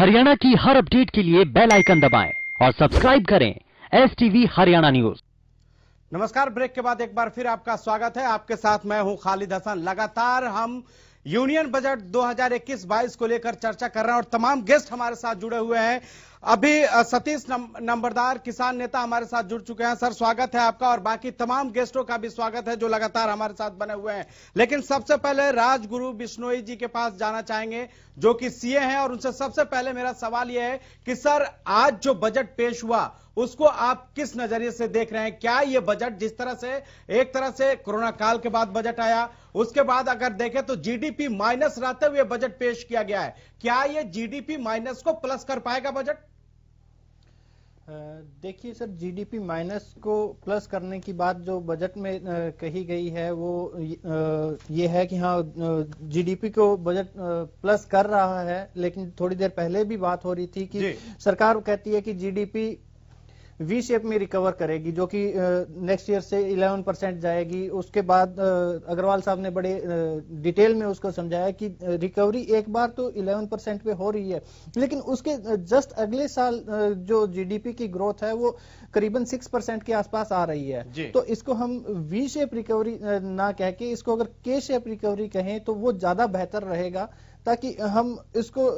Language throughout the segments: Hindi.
हरियाणा की हर अपडेट के लिए बेल आइकन दबाएं और सब्सक्राइब करें STV हरियाणा न्यूज। नमस्कार। ब्रेक के बाद एक बार फिर आपका स्वागत है। आपके साथ मैं हूं खालिद हसन। लगातार हम यूनियन बजट 2021-22 को लेकर चर्चा कर रहे हैं और तमाम गेस्ट हमारे साथ जुड़े हुए हैं। अभी सतीश नंबरदार किसान नेता हमारे साथ जुड़ चुके हैं। सर, स्वागत है आपका और बाकी तमाम गेस्टों का भी स्वागत है जो लगातार हमारे साथ बने हुए हैं। लेकिन सबसे पहले राजगुरु बिश्नोई जी के पास जाना चाहेंगे जो कि सीए हैं, और उनसे सबसे पहले मेरा सवाल यह है कि सर, आज जो बजट पेश हुआ उसको आप किस नजरिए से देख रहे हैं? क्या ये बजट, जिस तरह से एक तरह से कोरोना काल के बाद बजट आया, उसके बाद अगर देखें तो जीडीपी माइनस रहते हुए बजट पेश किया गया है, क्या ये जीडीपी माइनस को प्लस कर पाएगा बजट? देखिए सर, जीडीपी माइनस को प्लस करने की बात जो बजट में कही गई है वो ये है कि हाँ, जीडीपी को बजट प्लस कर रहा है। लेकिन थोड़ी देर पहले भी बात हो रही थी कि सरकार कहती है कि जीडीपी वी शेप में रिकवर करेगी, जो कि नेक्स्ट ईयर से 11% जाएगी। उसके बाद अग्रवाल साहब ने बड़े डिटेल में उसको समझाया कि रिकवरी एक बार तो 11% पे हो रही है, लेकिन उसके जस्ट अगले साल जो जीडीपी की ग्रोथ है वो करीबन 6% के आसपास आ रही है। तो इसको हम वी शेप रिकवरी ना कह के इसको अगर के शेप रिकवरी कहें तो वो ज्यादा बेहतर रहेगा, ताकि हम इसको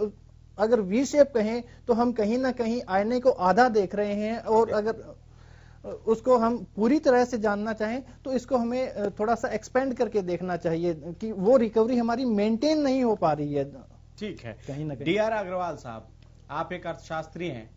अगर वी शेप कहें तो हम कहीं ना कहीं आईने को आधा देख रहे हैं, और अगर उसको हम पूरी तरह से जानना चाहें तो इसको हमें थोड़ा सा एक्सपेंड करके देखना चाहिए कि वो रिकवरी हमारी मेंटेन नहीं हो पा रही है। ठीक है, कहीं ना कहीं। डीआर अग्रवाल साहब, आप एक अर्थशास्त्री हैं,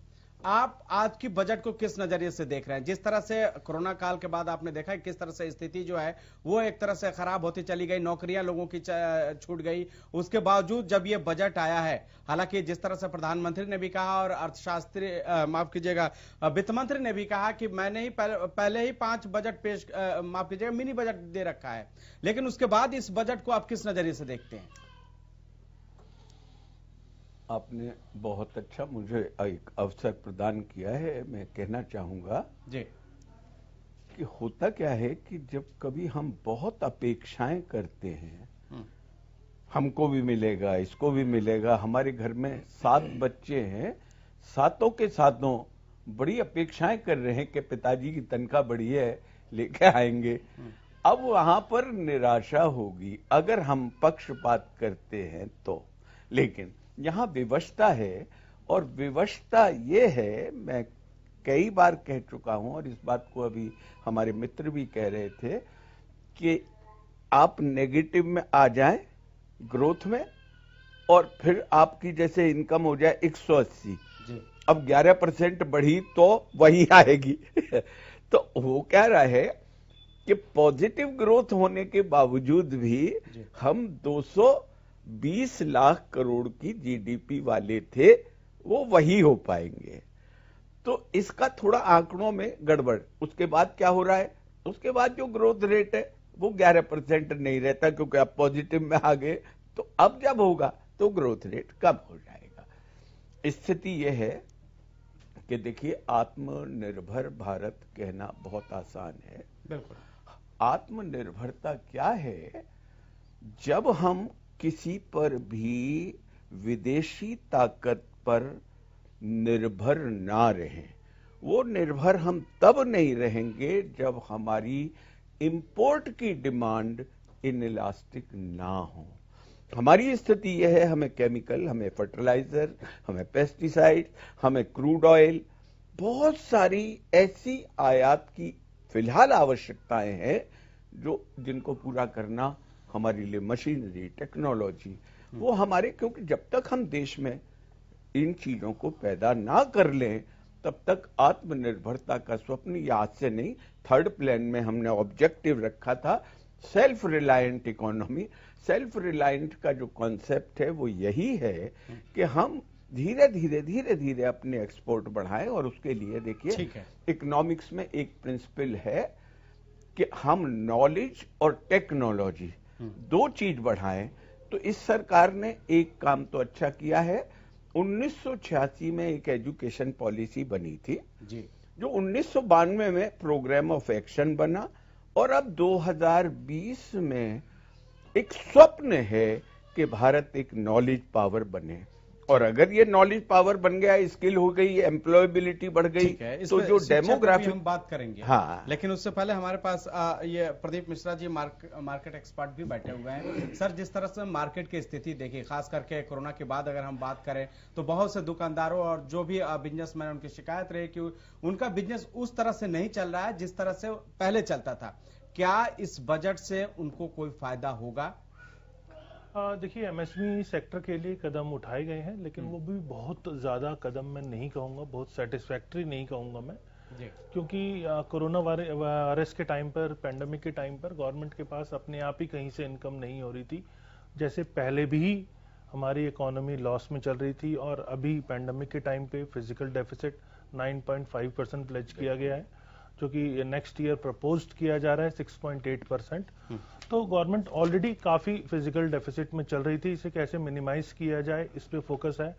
आप आज की बजट को किस नजरिए से देख रहे हैं? जिस तरह से कोरोना काल के बाद आपने देखा है किस तरह से स्थिति जो है वो एक तरह से खराब होती चली गई, नौकरियां लोगों की छूट गई। उसके बावजूद जब ये बजट आया है, हालांकि जिस तरह से प्रधानमंत्री ने भी कहा और अर्थशास्त्री माफ कीजिएगा वित्त मंत्री ने भी कहा कि मैंने ही पहले ही 5 बजट पेश माफ कीजिएगा मिनी बजट दे रखा है, लेकिन उसके बाद इस बजट को आप किस नजरिए से देखते हैं? आपने बहुत अच्छा मुझे एक अवसर प्रदान किया है। मैं कहना चाहूंगा जी कि होता क्या है कि जब कभी हम बहुत अपेक्षाएं करते हैं, हमको भी मिलेगा, इसको भी मिलेगा। हमारे घर में 7 बच्चे हैं, 7 के 7 बड़ी अपेक्षाएं कर रहे हैं कि पिताजी की तनख्वाह बढ़ी है, लेके आएंगे। अब वहां पर निराशा होगी अगर हम पक्षपात करते हैं तो। लेकिन यहां विवशता है, और विवशता ये है, मैं कई बार कह चुका हूं और इस बात को अभी हमारे मित्र भी कह रहे थे कि आप नेगेटिव में आ जाएं ग्रोथ में, और फिर आपकी जैसे इनकम हो जाए 180, अब 11% बढ़ी तो वही आएगी। तो वो कह रहा है कि पॉजिटिव ग्रोथ होने के बावजूद भी हम 220 लाख करोड़ की जीडीपी वाले थे, वो वही हो पाएंगे। तो इसका थोड़ा आंकड़ों में गड़बड़। उसके बाद क्या हो रहा है? उसके बाद जो ग्रोथ रेट है वो 11% नहीं रहता, क्योंकि आप पॉजिटिव में आ गए। तो अब जब होगा तो ग्रोथ रेट कम हो जाएगा। स्थिति यह है कि देखिए, आत्मनिर्भर भारत कहना बहुत आसान है। बिल्कुल। आत्मनिर्भरता क्या है? जब हम किसी पर भी विदेशी ताकत पर निर्भर ना रहें। वो निर्भर हम तब नहीं रहेंगे जब हमारी इंपोर्ट की डिमांड इनइलास्टिक ना हो। हमारी स्थिति यह है, हमें केमिकल, हमें फर्टिलाइजर, हमें पेस्टिसाइड, हमें क्रूड ऑयल, बहुत सारी ऐसी आयात की फिलहाल आवश्यकताएं हैं जिनको पूरा करना हमारे लिए मशीनरी, टेक्नोलॉजी, वो हमारे, क्योंकि जब तक हम देश में इन चीजों को पैदा ना कर लें तब तक आत्मनिर्भरता का स्वप्न, या आज से नहीं, 3rd प्लान में हमने ऑब्जेक्टिव रखा था self reliant economy. Self reliant का जो कॉन्सेप्ट है वो यही है कि हम धीरे धीरे अपने एक्सपोर्ट बढ़ाएं। और उसके लिए देखिए, इकोनॉमिक्स में एक प्रिंसिपल है कि हम नॉलेज और टेक्नोलॉजी 2 चीज बढ़ाएं। तो इस सरकार ने एक काम तो अच्छा किया है। 1986 में एक एजुकेशन पॉलिसी बनी थी जी, जो 1992 में प्रोग्राम ऑफ एक्शन बना, और अब 2020 में एक स्वप्न है कि भारत एक नॉलेज पावर बने। और अगर ये नॉलेज पावर बन गया, स्किल हो गई, एम्प्लॉयबिलिटी बढ़ गई, ठीक है, तो जो शिक्षा पर भी डेमोग्राफिक हम बात करेंगे। हाँ। लेकिन उससे पहले हमारे पास ये प्रदीप मिश्रा जी मार्केट एक्सपर्ट भी बैठे हुए हैं। सर, जिस तरह से मार्केट की स्थिति देखिए, खास करके कोरोना के बाद अगर हम बात करें तो बहुत से दुकानदारों और जो भी बिजनेसमैन, उनकी शिकायत रही कि उनका बिजनेस उस तरह से नहीं चल रहा है जिस तरह से पहले चलता था। क्या इस बजट से उनको कोई फायदा होगा? देखिए, एमएसएमई सेक्टर के लिए कदम उठाए गए हैं, लेकिन वो भी बहुत ज़्यादा कदम मैं नहीं कहूँगा, बहुत सेटिस्फैक्ट्री नहीं कहूँगा मैं जी। क्योंकि कोरोना वायरस के टाइम पर, पैंडेमिक के टाइम पर गवर्नमेंट के पास अपने आप ही कहीं से इनकम नहीं हो रही थी। जैसे पहले भी हमारी इकोनॉमी लॉस में चल रही थी और अभी पैंडेमिक के टाइम पे फिजिकल डेफिसिट 9.5% प्लेज किया गया है, जो कि नेक्स्ट ईयर प्रपोज्ड किया जा रहा है 6.8%। तो गवर्नमेंट ऑलरेडी काफी फिजिकल डेफिसिट में चल रही थी, इसे कैसे मिनिमाइज किया जाए इस पे फोकस है।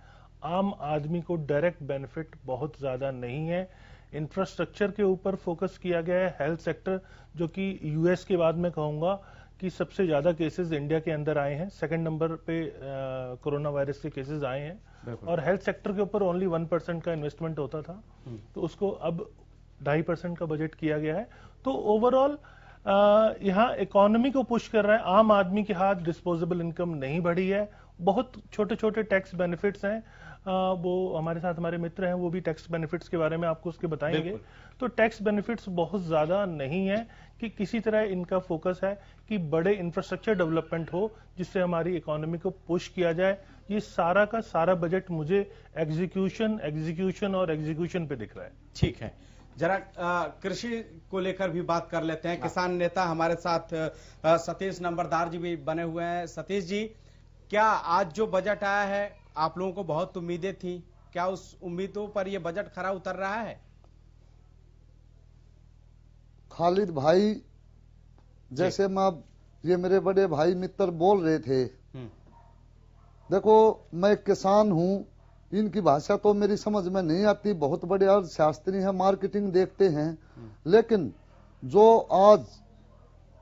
आम आदमी को डायरेक्ट बेनिफिट बहुत ज्यादा नहीं है। इंफ्रास्ट्रक्चर के ऊपर फोकस किया गया है। हेल्थ सेक्टर, जो कि यूएस के बाद में कहूंगा कि सबसे ज्यादा केसेस इंडिया के अंदर आए हैं, सेकंड नंबर पे कोरोना वायरस के केसेस आए हैं, और हेल्थ सेक्टर के ऊपर ओनली 1% का इन्वेस्टमेंट होता था, तो उसको अब 2.5% का बजट किया गया है। तो ओवरऑल यहाँ इकोनॉमी को पुश कर रहा है। आम आदमी के हाथ डिस्पोजेबल इनकम नहीं बढ़ी है। बहुत छोटे छोटे टैक्स बेनिफिट्स हैं, वो हमारे साथ हमारे मित्र हैं, वो भी टैक्स बेनिफिट्स के बारे में आपको उसके बताएंगे। तो टैक्स बेनिफिट्स बहुत ज्यादा नहीं है कि किसी तरह इनका फोकस है कि बड़े इंफ्रास्ट्रक्चर डेवलपमेंट हो जिससे हमारी इकोनॉमी को पुश किया जाए। ये सारा का सारा बजट मुझे एग्जीक्यूशन पे दिख रहा है। ठीक है, जरा कृषि को लेकर भी बात कर लेते हैं। किसान नेता हमारे साथ सतीश नंबरदार जी भी बने हुए हैं। सतीश जी, क्या आज जो बजट आया है, आप लोगों को बहुत उम्मीदें थी, क्या उस उम्मीदों पर ये बजट खरा उतर रहा है? खालिद भाई, जैसे मैं ये मेरे बड़े भाई मित्र बोल रहे थे, देखो मैं किसान हूं, इनकी भाषा तो मेरी समझ में नहीं आती, बहुत बड़े अर्थशास्त्री हैं, मार्केटिंग देखते हैं, लेकिन जो आज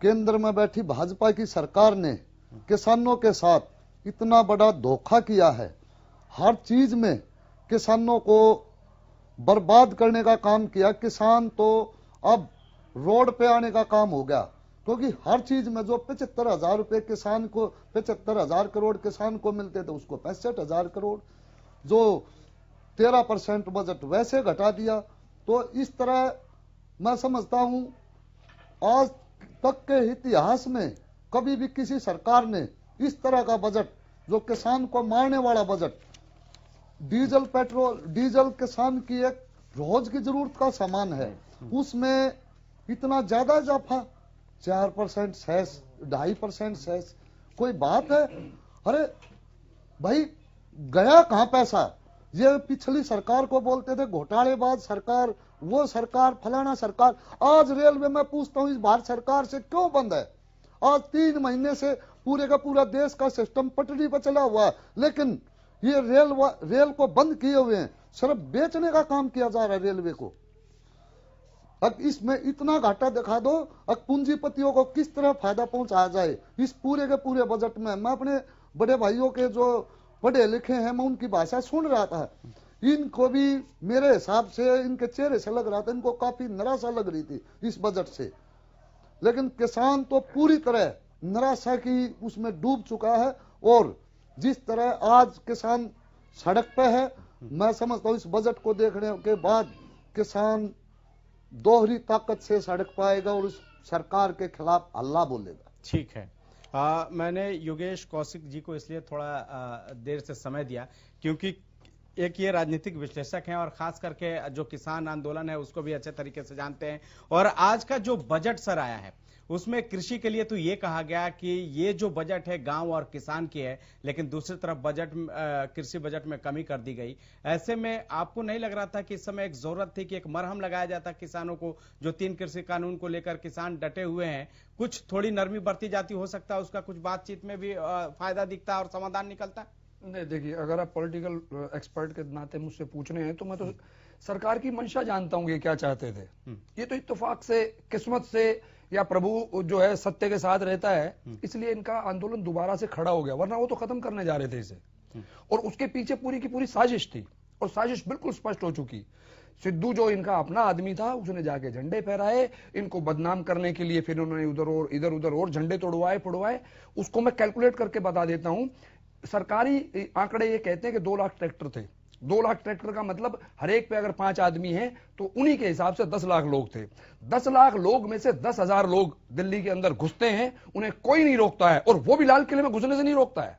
केंद्र में बैठी भाजपा की सरकार ने किसानों के साथ इतना बड़ा धोखा किया है, हर चीज में किसानों को बर्बाद करने का काम किया। किसान तो अब रोड पे आने का काम हो गया, क्योंकि हर चीज में जो 75,000 रुपए किसान को, 75,000 करोड़ किसान को मिलते थे, उसको 65,000 करोड़, जो 13% बजट वैसे घटा दिया। तो इस तरह मैं समझता हूं आज तक के इतिहास में कभी भी किसी सरकार ने इस तरह का बजट, जो किसान को मारने वाला बजट, डीजल पेट्रोल, डीजल किसान की एक रोज की जरूरत का सामान है, उसमें इतना ज्यादा इजाफा, 4% सेस, 2.5% सेस, कोई बात है? अरे भाई, गया कहां पैसा? ये पिछली सरकार को बोलते थे घोटालेबाज सरकार, वो सरकार, फलाना सरकार। आज रेलवे में पूछता हूं, इस भारत सरकार से क्यों बंद है? आज 3 महीने से पूरे का पूरा देश का सिस्टम पटरी पर चला हुआ है, लेकिन ये रेल को बंद किए हुए हैं, सिर्फ बेचने का काम किया जा रहा है रेलवे को। अब इसमें इतना घाटा दिखा दो, अब पूंजीपतियों को किस तरह फायदा पहुंचाया जाए इस पूरे के पूरे बजट में। मैं अपने बड़े भाइयों के जो पढ़े लिखे हैं, मैं उनकी भाषा सुन रहा था, इनको भी मेरे हिसाब से, इनके चेहरे से लग रहा था इनको काफी निराशा लग रही थी इस बजट से। लेकिन किसान तो पूरी तरह निराशा की उसमें डूब चुका है, और जिस तरह आज किसान सड़क पे है, मैं समझता हूं इस बजट को देखने के बाद किसान दोहरी ताकत से सड़क पाएगा और उस सरकार के खिलाफ हल्ला बोलेगा। ठीक है, मैंने योगेश कौशिक जी को इसलिए थोड़ा देर से समय दिया क्योंकि एक ये राजनीतिक विश्लेषक हैं और खास करके जो किसान आंदोलन है उसको भी अच्छे तरीके से जानते हैं। और आज का जो बजट सर आया है उसमें कृषि के लिए तो ये कहा गया कि ये जो बजट है गांव और किसान की है, लेकिन दूसरी तरफ बजट कृषि बजट में कमी कर दी गई। ऐसे में आपको नहीं लग रहा था कि इस समय एक जरूरत थी कि एक मरहम लगाया जाता किसानों को, जो 3 कृषि कानून को लेकर किसान डटे हुए हैं, कुछ थोड़ी नरमी बरती जाती, हो सकता है उसका कुछ बातचीत में भी फायदा दिखता और समाधान निकलता? नहीं, देखिए, अगर आप पॉलिटिकल एक्सपर्ट के नाते मुझसे पूछ रहे हैं तो मैं तो सरकार की मंशा जानता हूं, ये क्या चाहते थे। ये तो इत्तेफाक से, किस्मत से, या प्रभु जो है सत्य के साथ रहता है, इसलिए इनका आंदोलन दोबारा से खड़ा हो गया, वरना वो तो खत्म करने जा रहे थे इसे। और उसके पीछे पूरी की पूरी साजिश थी, और साजिश बिल्कुल स्पष्ट हो चुकी। सिद्धू जो इनका अपना आदमी था, उसने जाके झंडे फहराए, इनको बदनाम करने के लिए फिर उन्होंने इधर उधर और झंडे तोड़वाए। उसको मैं कैलकुलेट करके बता देता हूं। सरकारी आंकड़े ये कहते हैं कि 2 लाख ट्रैक्टर थे। 2 लाख ट्रैक्टर का मतलब हर एक पे अगर 5 आदमी हैं तो उन्हीं के हिसाब से 10 लाख लोग थे। 10 लाख लोग में से 10,000 लोग दिल्ली के अंदर घुसते हैं, उन्हें कोई नहीं रोकता है, और वो भी लाल किले में घुसने से नहीं रोकता है,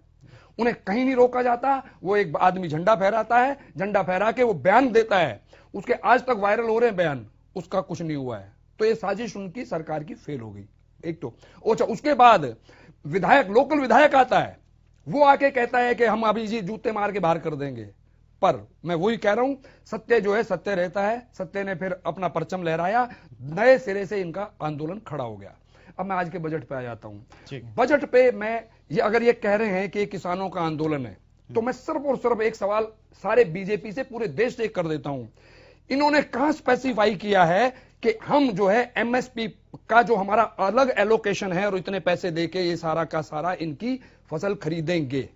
उन्हें कहीं नहीं रोका जाता। वो एक आदमी झंडा फहराता है, झंडा फहरा के वो बयान देता है, उसके आज तक वायरल हो रहे हैं बयान, उसका कुछ नहीं हुआ है। तो ये साजिश उनकी सरकार की फेल हो गई। एक तो अच्छा, उसके बाद विधायक, लोकल विधायक आता है, वो आके कहता है कि हम अभी जी जूते मार के बाहर कर देंगे। पर मैं वही कह रहा हूं, सत्य जो है सत्य रहता है। सत्य ने फिर अपना परचम लहराया, नए सिरे से इनका आंदोलन खड़ा हो गया। अब मैं आज के बजट पे आ जाता हूं। बजट पे मैं अगर ये कह रहे हैं कि ये किसानों का आंदोलन है, तो मैं सिर्फ और सिर्फ एक सवाल सारे बीजेपी से, पूरे देश से कर देता हूं। इन्होंने कहां स्पेसिफाई किया है कि हम जो है एमएसपी का जो हमारा अलग एलोकेशन है और इतने पैसे देके ये सारा का सारा इनकी फसल खरीदेंगे।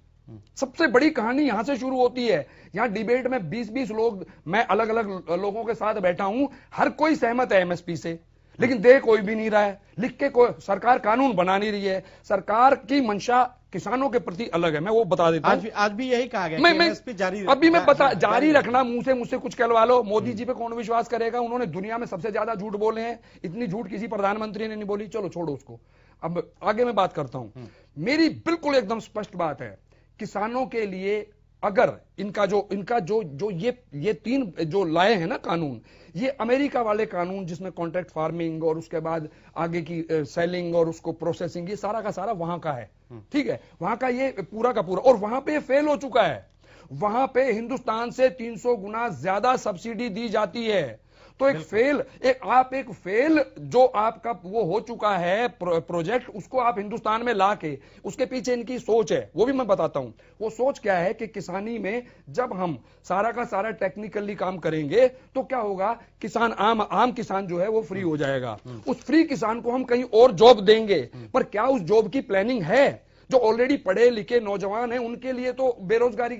सबसे बड़ी कहानी यहां से शुरू होती है। यहां डिबेट में 20-20 लोग, मैं अलग अलग लोगों के साथ बैठा हूं, हर कोई सहमत है एमएसपी से, लेकिन दे कोई भी नहीं रहा है, लिख के कोई सरकार कानून बना नहीं रही है। सरकार की मंशा किसानों के प्रति अलग है, मैं वो बता देता हूं। आज भी यही कहा गया मैं एमएसपी जारी, अभी मैं बता जारी रखना, मुझसे कुछ कहलवा लो। मोदी जी पे कौन विश्वास करेगा? उन्होंने दुनिया में सबसे ज्यादा झूठ बोले हैं, इतनी झूठ किसी प्रधानमंत्री ने नहीं बोली। चलो छोड़ो उसको, अब आगे मैं बात करता हूं। मेरी बिल्कुल एकदम स्पष्ट बात है, किसानों के लिए अगर इनका जो ये 3 जो लाए हैं ना कानून, ये अमेरिका वाले कानून जिसमें कॉन्ट्रैक्ट फार्मिंग और उसके बाद आगे की सेलिंग और उसको प्रोसेसिंग, ये सारा का सारा वहां का है, ठीक है, वहां का ये पूरा का पूरा, और वहां पे फेल हो चुका है। वहां पे हिंदुस्तान से 300 गुना ज्यादा सब्सिडी दी जाती है। तो एक फेल जो आपका वो हो चुका है प्रोजेक्ट, उसको आप हिंदुस्तान में लाके, उसके पीछे इनकी सोच है, वो भी मैं बताता हूं। वो सोच क्या है कि किसानी में जब हम सारा का सारा टेक्निकली काम करेंगे तो क्या होगा, किसान आम किसान जो है वो फ्री हो जाएगा। उस फ्री किसान को हम कहीं और जॉब देंगे, पर क्या उस जॉब की प्लानिंग है? जो ऑलरेडी पढ़े लिखे नौजवान हैं उनके लिए तो बेरोजगारी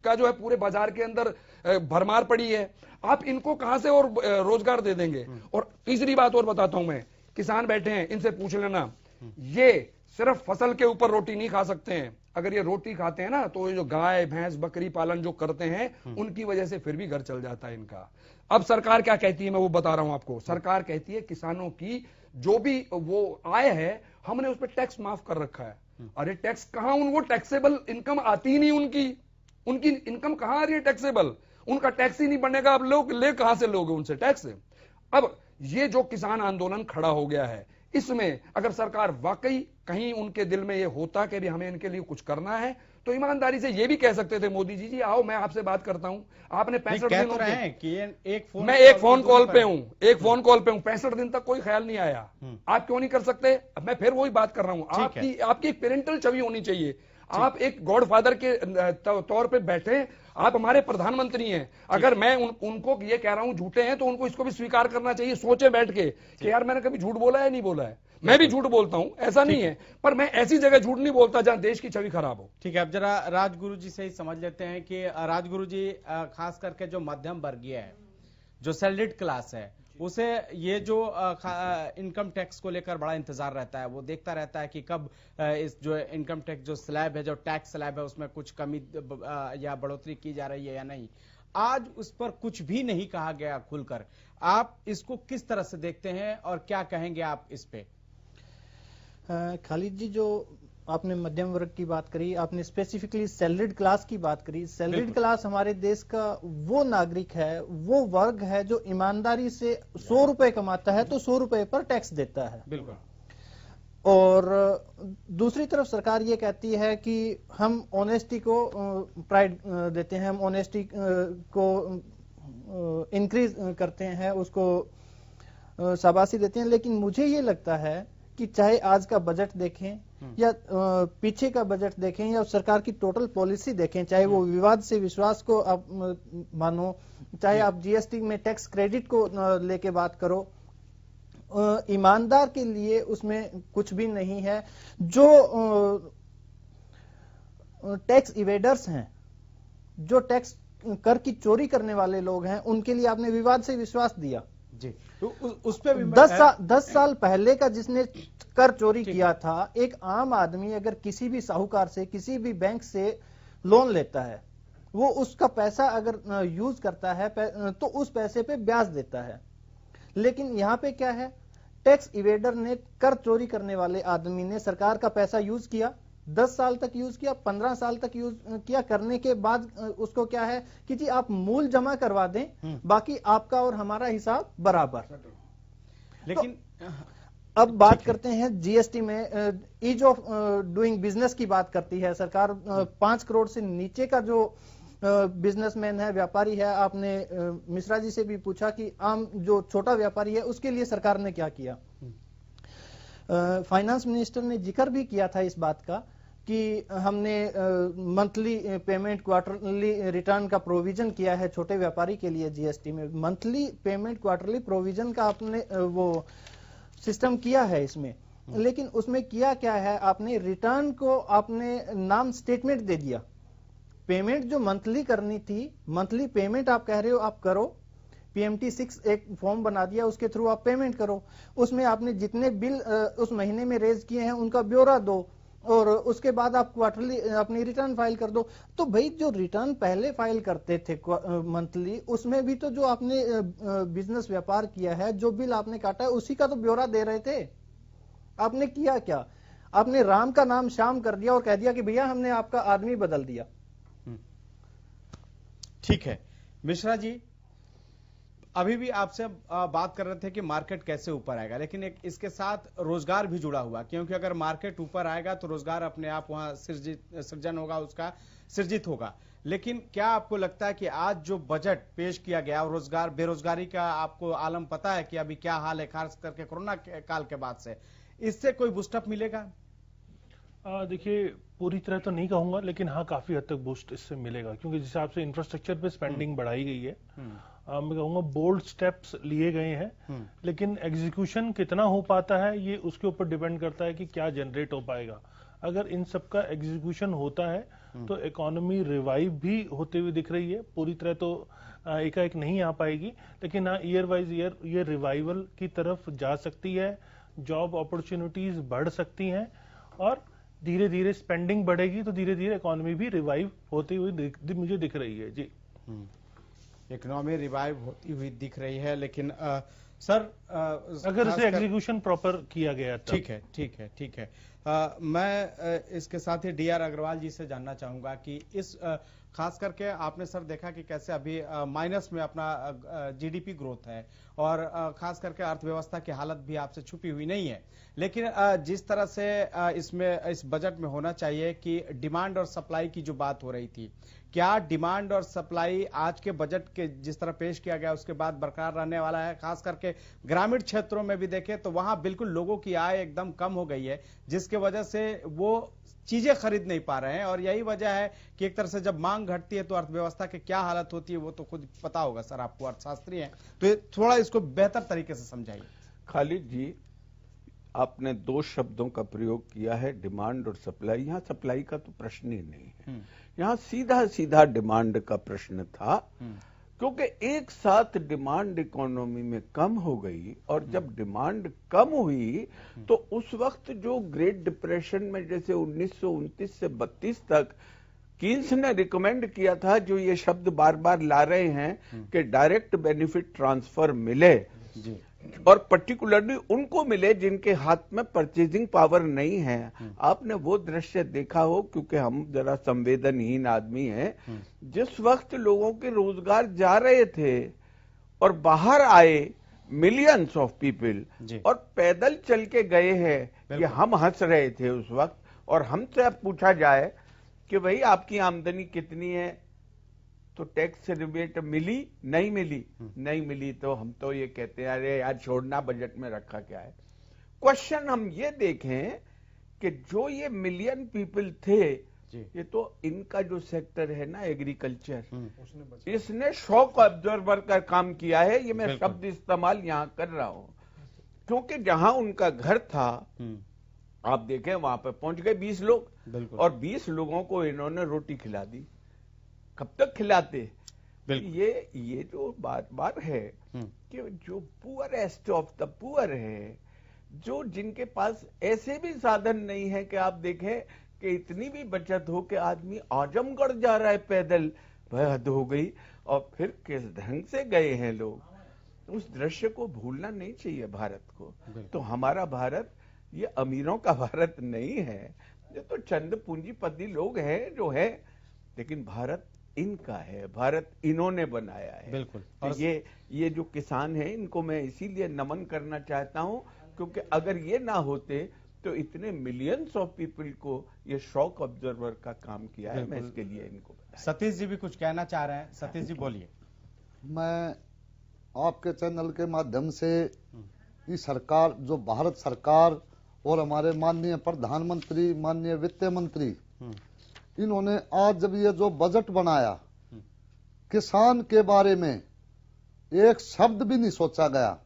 का जो है पूरे बाजार के अंदर भरमार पड़ी है। आप इनको कहां से और रोजगार दे देंगे? और तीसरी बात और बताता हूं मैं, किसान बैठे हैं, इनसे पूछ लेना, ये सिर्फ फसल के ऊपर रोटी नहीं खा सकते हैं। अगर ये रोटी खाते हैं ना, तो ये जो गाय भैंस बकरी पालन जो करते हैं, उनकी वजह से फिर भी घर चल जाता है इनका। अब सरकार क्या कहती है, मैं वो बता रहा हूं आपको। सरकार कहती है किसानों की जो भी वो आय है, हमने उस पर टैक्स माफ कर रखा है। अरे टैक्स कहां, वो टैक्सेबल इनकम आती ही नहीं, उनकी इनकम कहां आ रही है टैक्सेबल? उनका टैक्स ही नहीं बनेगा, अब लोग ले कहां से लोगे उनसे टैक्स? अब ये जो किसान आंदोलन खड़ा हो गया है, इसमें अगर सरकार वाकई कहीं उनके दिल में ये होता कि भी हमें इनके लिए कुछ करना है, तो ईमानदारी से ये भी कह सकते थे, मोदी जी आओ मैं आपसे बात करता हूं। आपने 65 दिन हो गए कि मैं एक फोन कॉल पे हूं, 65 दिन तक कोई ख्याल नहीं आया। आप क्यों नहीं कर सकते? अब मैं फिर वही बात कर रहा हूं, आपकी एक पेरेंटल छवि होनी चाहिए। आप एक गॉडफादर के तौर पे बैठे, आप हमारे प्रधानमंत्री हैं। अगर मैं उनको ये कह रहा हूं झूठे हैं, तो उनको इसको भी स्वीकार करना चाहिए, सोचे बैठ के कि यार मैंने कभी झूठ बोला है, नहीं बोला है। मैं भी झूठ बोलता हूं, ऐसा नहीं है, पर मैं ऐसी जगह झूठ नहीं बोलता जहां देश की छवि खराब हो। ठीक है, अब जरा राजगुरु जी से ही समझ लेते हैं कि राजगुरु जी, खास करके जो मध्यम वर्गीय है, जो सैलरीड क्लास है, उसे ये जो इनकम टैक्स को लेकर बड़ा इंतजार रहता है। वो देखता रहता है कि कब इस जो इनकम टैक्स जो स्लैब है, जो टैक्स स्लैब है, उसमें कुछ कमी या बढ़ोतरी की जा रही है या नहीं। आज उस पर कुछ भी नहीं कहा गया खुलकर। आप इसको किस तरह से देखते हैं और क्या कहेंगे आप इस पे? खालिद जी, जो आपने मध्यम वर्ग की बात करी, आपने स्पेसिफिकली सैलरीड क्लास की बात करी। सैलरीड क्लास हमारे देश का वो नागरिक है, वो वर्ग है जो ईमानदारी से 100 रुपए कमाता है तो 100 रुपए पर टैक्स देता है। बिल्कुल। और दूसरी तरफ सरकार ये कहती है कि हम ऑनेस्टी को प्राइड देते हैं, हम ऑनेस्टी को इंक्रीज करते हैं, उसको शाबाशी देते हैं। लेकिन मुझे ये लगता है कि चाहे आज का बजट देखें या पीछे का बजट देखें या सरकार की टोटल पॉलिसी देखें, चाहे वो विवाद से विश्वास को आप मानो, चाहे आप जीएसटी में टैक्स क्रेडिट को लेके बात करो, ईमानदार के लिए उसमें कुछ भी नहीं है। जो टैक्स इवेडर्स हैं जो टैक्स कर की चोरी करने वाले लोग हैं उनके लिए आपने विवाद से विश्वास दिया जी। तो उस पे भी 10 साल पहले का जिसने कर चोरी किया था, एक आम आदमी अगर किसी भी साहूकार से किसी भी बैंक से लोन लेता है, वो उसका पैसा अगर यूज करता है तो उस पैसे पे ब्याज देता है। लेकिन यहां पे क्या है, टैक्स इवेडर ने, कर चोरी करने वाले आदमी ने सरकार का पैसा यूज किया, 10 साल तक यूज किया, 15 साल तक यूज किया, करने के बाद उसको क्या है कि जी आप मूल जमा करवा दें, बाकी आपका और हमारा हिसाब बराबर। लेकिन तो अब बात करते हैं जीएसटी में, ईज ऑफ डूइंग बिजनेस की बात करती है सरकार। 5 करोड़ से नीचे का जो बिजनेसमैन है, व्यापारी है, आपने मिश्रा जी से भी पूछा कि आम जो छोटा व्यापारी है उसके लिए सरकार ने क्या किया। फाइनेंस मिनिस्टर ने जिक्र भी किया था इस बात का कि हमने मंथली पेमेंट, क्वार्टरली रिटर्न का प्रोविजन किया है छोटे व्यापारी के लिए जीएसटी में। मंथली पेमेंट, क्वार्टरली प्रोविजन का आपने वो सिस्टम किया है इसमें, लेकिन उसमें किया क्या है, आपने रिटर्न को आपने नाम स्टेटमेंट दे दिया। पेमेंट जो मंथली करनी थी, मंथली पेमेंट आप कह रहे हो आप करो, PMT 6 एक फॉर्म बना दिया, उसके थ्रू आप पेमेंट करो। उसमें आपने जितने बिल उस महीने में रेज किए हैं उनका ब्यौरा दो, और उसके बाद आप क्वार्टरली अपनी रिटर्न फाइल कर दो। तो भाई जो रिटर्न पहले फाइल करते थे मंथली, उसमें भी तो जो आपने बिजनेस व्यापार किया है, जो बिल आपने काटा है, उसी का तो ब्यौरा दे रहे थे। आपने किया क्या, आपने राम का नाम श्याम कर दिया और कह दिया कि भैया हमने आपका आदमी बदल दिया। ठीक है मिश्रा जी, अभी भी आपसे बात कर रहे थे कि मार्केट कैसे ऊपर आएगा, लेकिन एक इसके साथ रोजगार भी जुड़ा हुआ, क्योंकि अगर मार्केट ऊपर आएगा तो रोजगार अपने आप वहां सृजन होगा, उसका सृजित होगा। लेकिन क्या आपको लगता है कि आज जो बजट पेश किया गया, और रोजगार, बेरोजगारी का आपको आलम पता है कि अभी क्या हाल है, खास करके कोरोना काल के बाद से, इससे कोई बूस्टअप मिलेगा? देखिए, पूरी तरह तो नहीं कहूंगा, लेकिन हाँ काफी हद तक बूस्ट इससे मिलेगा, क्योंकि जिस हिसाब से इंफ्रास्ट्रक्चर पे स्पेंडिंग बढ़ाई गई है, मैं कहूंगा बोल्ड स्टेप्स लिए गए हैं, लेकिन एग्जीक्यूशन कितना हो पाता है ये उसके ऊपर डिपेंड करता है कि क्या जनरेट हो पाएगा। अगर इन सब का एग्जीक्यूशन होता है तो इकोनॉमी रिवाइव भी होते हुए दिख रही है। पूरी तरह तो एकाएक नहीं आ पाएगी, लेकिन हाँ ईयर वाइज ईयर ये रिवाइवल की तरफ जा सकती है, जॉब अपॉर्चुनिटीज बढ़ सकती हैं, और धीरे धीरे स्पेंडिंग बढ़ेगी तो धीरे धीरे इकोनॉमी भी रिवाइव होती हुई मुझे दिख रही है। जी, इकोनॉमी रिवाइव होती हुई दिख रही है, लेकिन सर अगर इसे एग्जीक्यूशन प्रॉपर किया गया तब। ठीक है, ठीक है, ठीक है। मैं इसके साथ ही DR अग्रवाल जी से जानना चाहूंगा कि इस खास करके आपने सर देखा कि कैसे अभी माइनस में अपना GDP ग्रोथ है, और खास करके अर्थव्यवस्था की हालत भी आपसे छुपी हुई नहीं है, लेकिन जिस तरह से इसमें इस बजट में होना चाहिए कि डिमांड और सप्लाई की जो बात हो रही थी, क्या डिमांड और सप्लाई आज के बजट के जिस तरह पेश किया गया उसके बाद बरकरार रहने वाला है? खास करके ग्रामीण क्षेत्रों में भी देखें तो वहां बिल्कुल लोगों की आय एकदम कम हो गई है, जिसके वजह से वो चीजें खरीद नहीं पा रहे हैं, और यही वजह है कि एक तरह से जब मांग घटती है तो अर्थव्यवस्था की क्या हालत होती है वो तो खुद पता होगा सर, आपको अर्थशास्त्री हैं, तो थोड़ा इसको बेहतर तरीके से समझाइए। खालिद जी, आपने 2 शब्दों का प्रयोग किया है, डिमांड और सप्लाई। यहाँ सप्लाई का तो प्रश्न ही नहीं है, यहाँ सीधा सीधा डिमांड का प्रश्न था, क्योंकि एक साथ डिमांड इकोनॉमी में कम हो गई, और जब डिमांड कम हुई तो उस वक्त जो ग्रेट डिप्रेशन में जैसे 1929 से 32 तक कीन्स ने रिकमेंड किया था, जो ये शब्द बार बार ला रहे हैं कि डायरेक्ट बेनिफिट ट्रांसफर मिले जी, और पर्टिकुलरली उनको मिले जिनके हाथ में परचेजिंग पावर नहीं है। आपने वो दृश्य देखा हो, क्योंकि हम जरा संवेदनहीन आदमी हैं, जिस वक्त लोगों के रोजगार जा रहे थे और बाहर आए मिलियंस ऑफ पीपल और पैदल चल के गए हैं, ये हम हंस रहे थे उस वक्त। और हमसे अब पूछा जाए कि भाई आपकी आमदनी कितनी है, तो टैक्स रिबेट मिली नहीं मिली, नहीं मिली, तो हम तो ये कहते हैं अरे यार छोड़ना, बजट में रखा क्या है। क्वेश्चन हम ये देखें कि जो ये मिलियन पीपल थे, ये तो इनका जो सेक्टर है ना एग्रीकल्चर, इसने शॉक ऑब्जर्वर का काम किया है। ये मैं शब्द इस्तेमाल यहां कर रहा हूं, क्योंकि जहां उनका घर था, आप देखें वहां पर पहुंच गए 20 लोग, और 20 लोगों को इन्होंने रोटी खिला दी। कब तक खिलाते? बिल्कुल। ये जो बार है कि जो पुअरेस्ट ऑफ द पुअर है, जो जिनके पास ऐसे भी साधन नहीं है कि आप देखें कि इतनी भी बचत हो कि आदमी आजमगढ़ जा रहा है पैदल, वह हद हो गई। और फिर किस ढंग से गए हैं लोग, उस दृश्य को भूलना नहीं चाहिए भारत को। तो हमारा भारत ये अमीरों का भारत नहीं है, ये तो चंद पूंजीपति लोग हैं जो है, लेकिन भारत इनका है, भारत इन्होंने बनाया है। बिल्कुल। और ये जो किसान हैं, इनको मैं इसीलिए नमन करना चाहता हूं, क्योंकि अगर ये ना होते तो इतने मिलियंस ऑफ पीपल को ये शॉक ऑब्जर्वर का काम किया है। मैं इसके लिए इनको बताया। सतीश जी भी कुछ कहना चाह रहे हैं। सतीश जी बोलिए। मैं आपके चैनल के माध्यम से ये सरकार, जो भारत सरकार और हमारे माननीय प्रधानमंत्री, माननीय वित्त मंत्री, इन्होंने आज जब ये जो बजट बनाया, किसान के बारे में एक शब्द भी नहीं सोचा गया।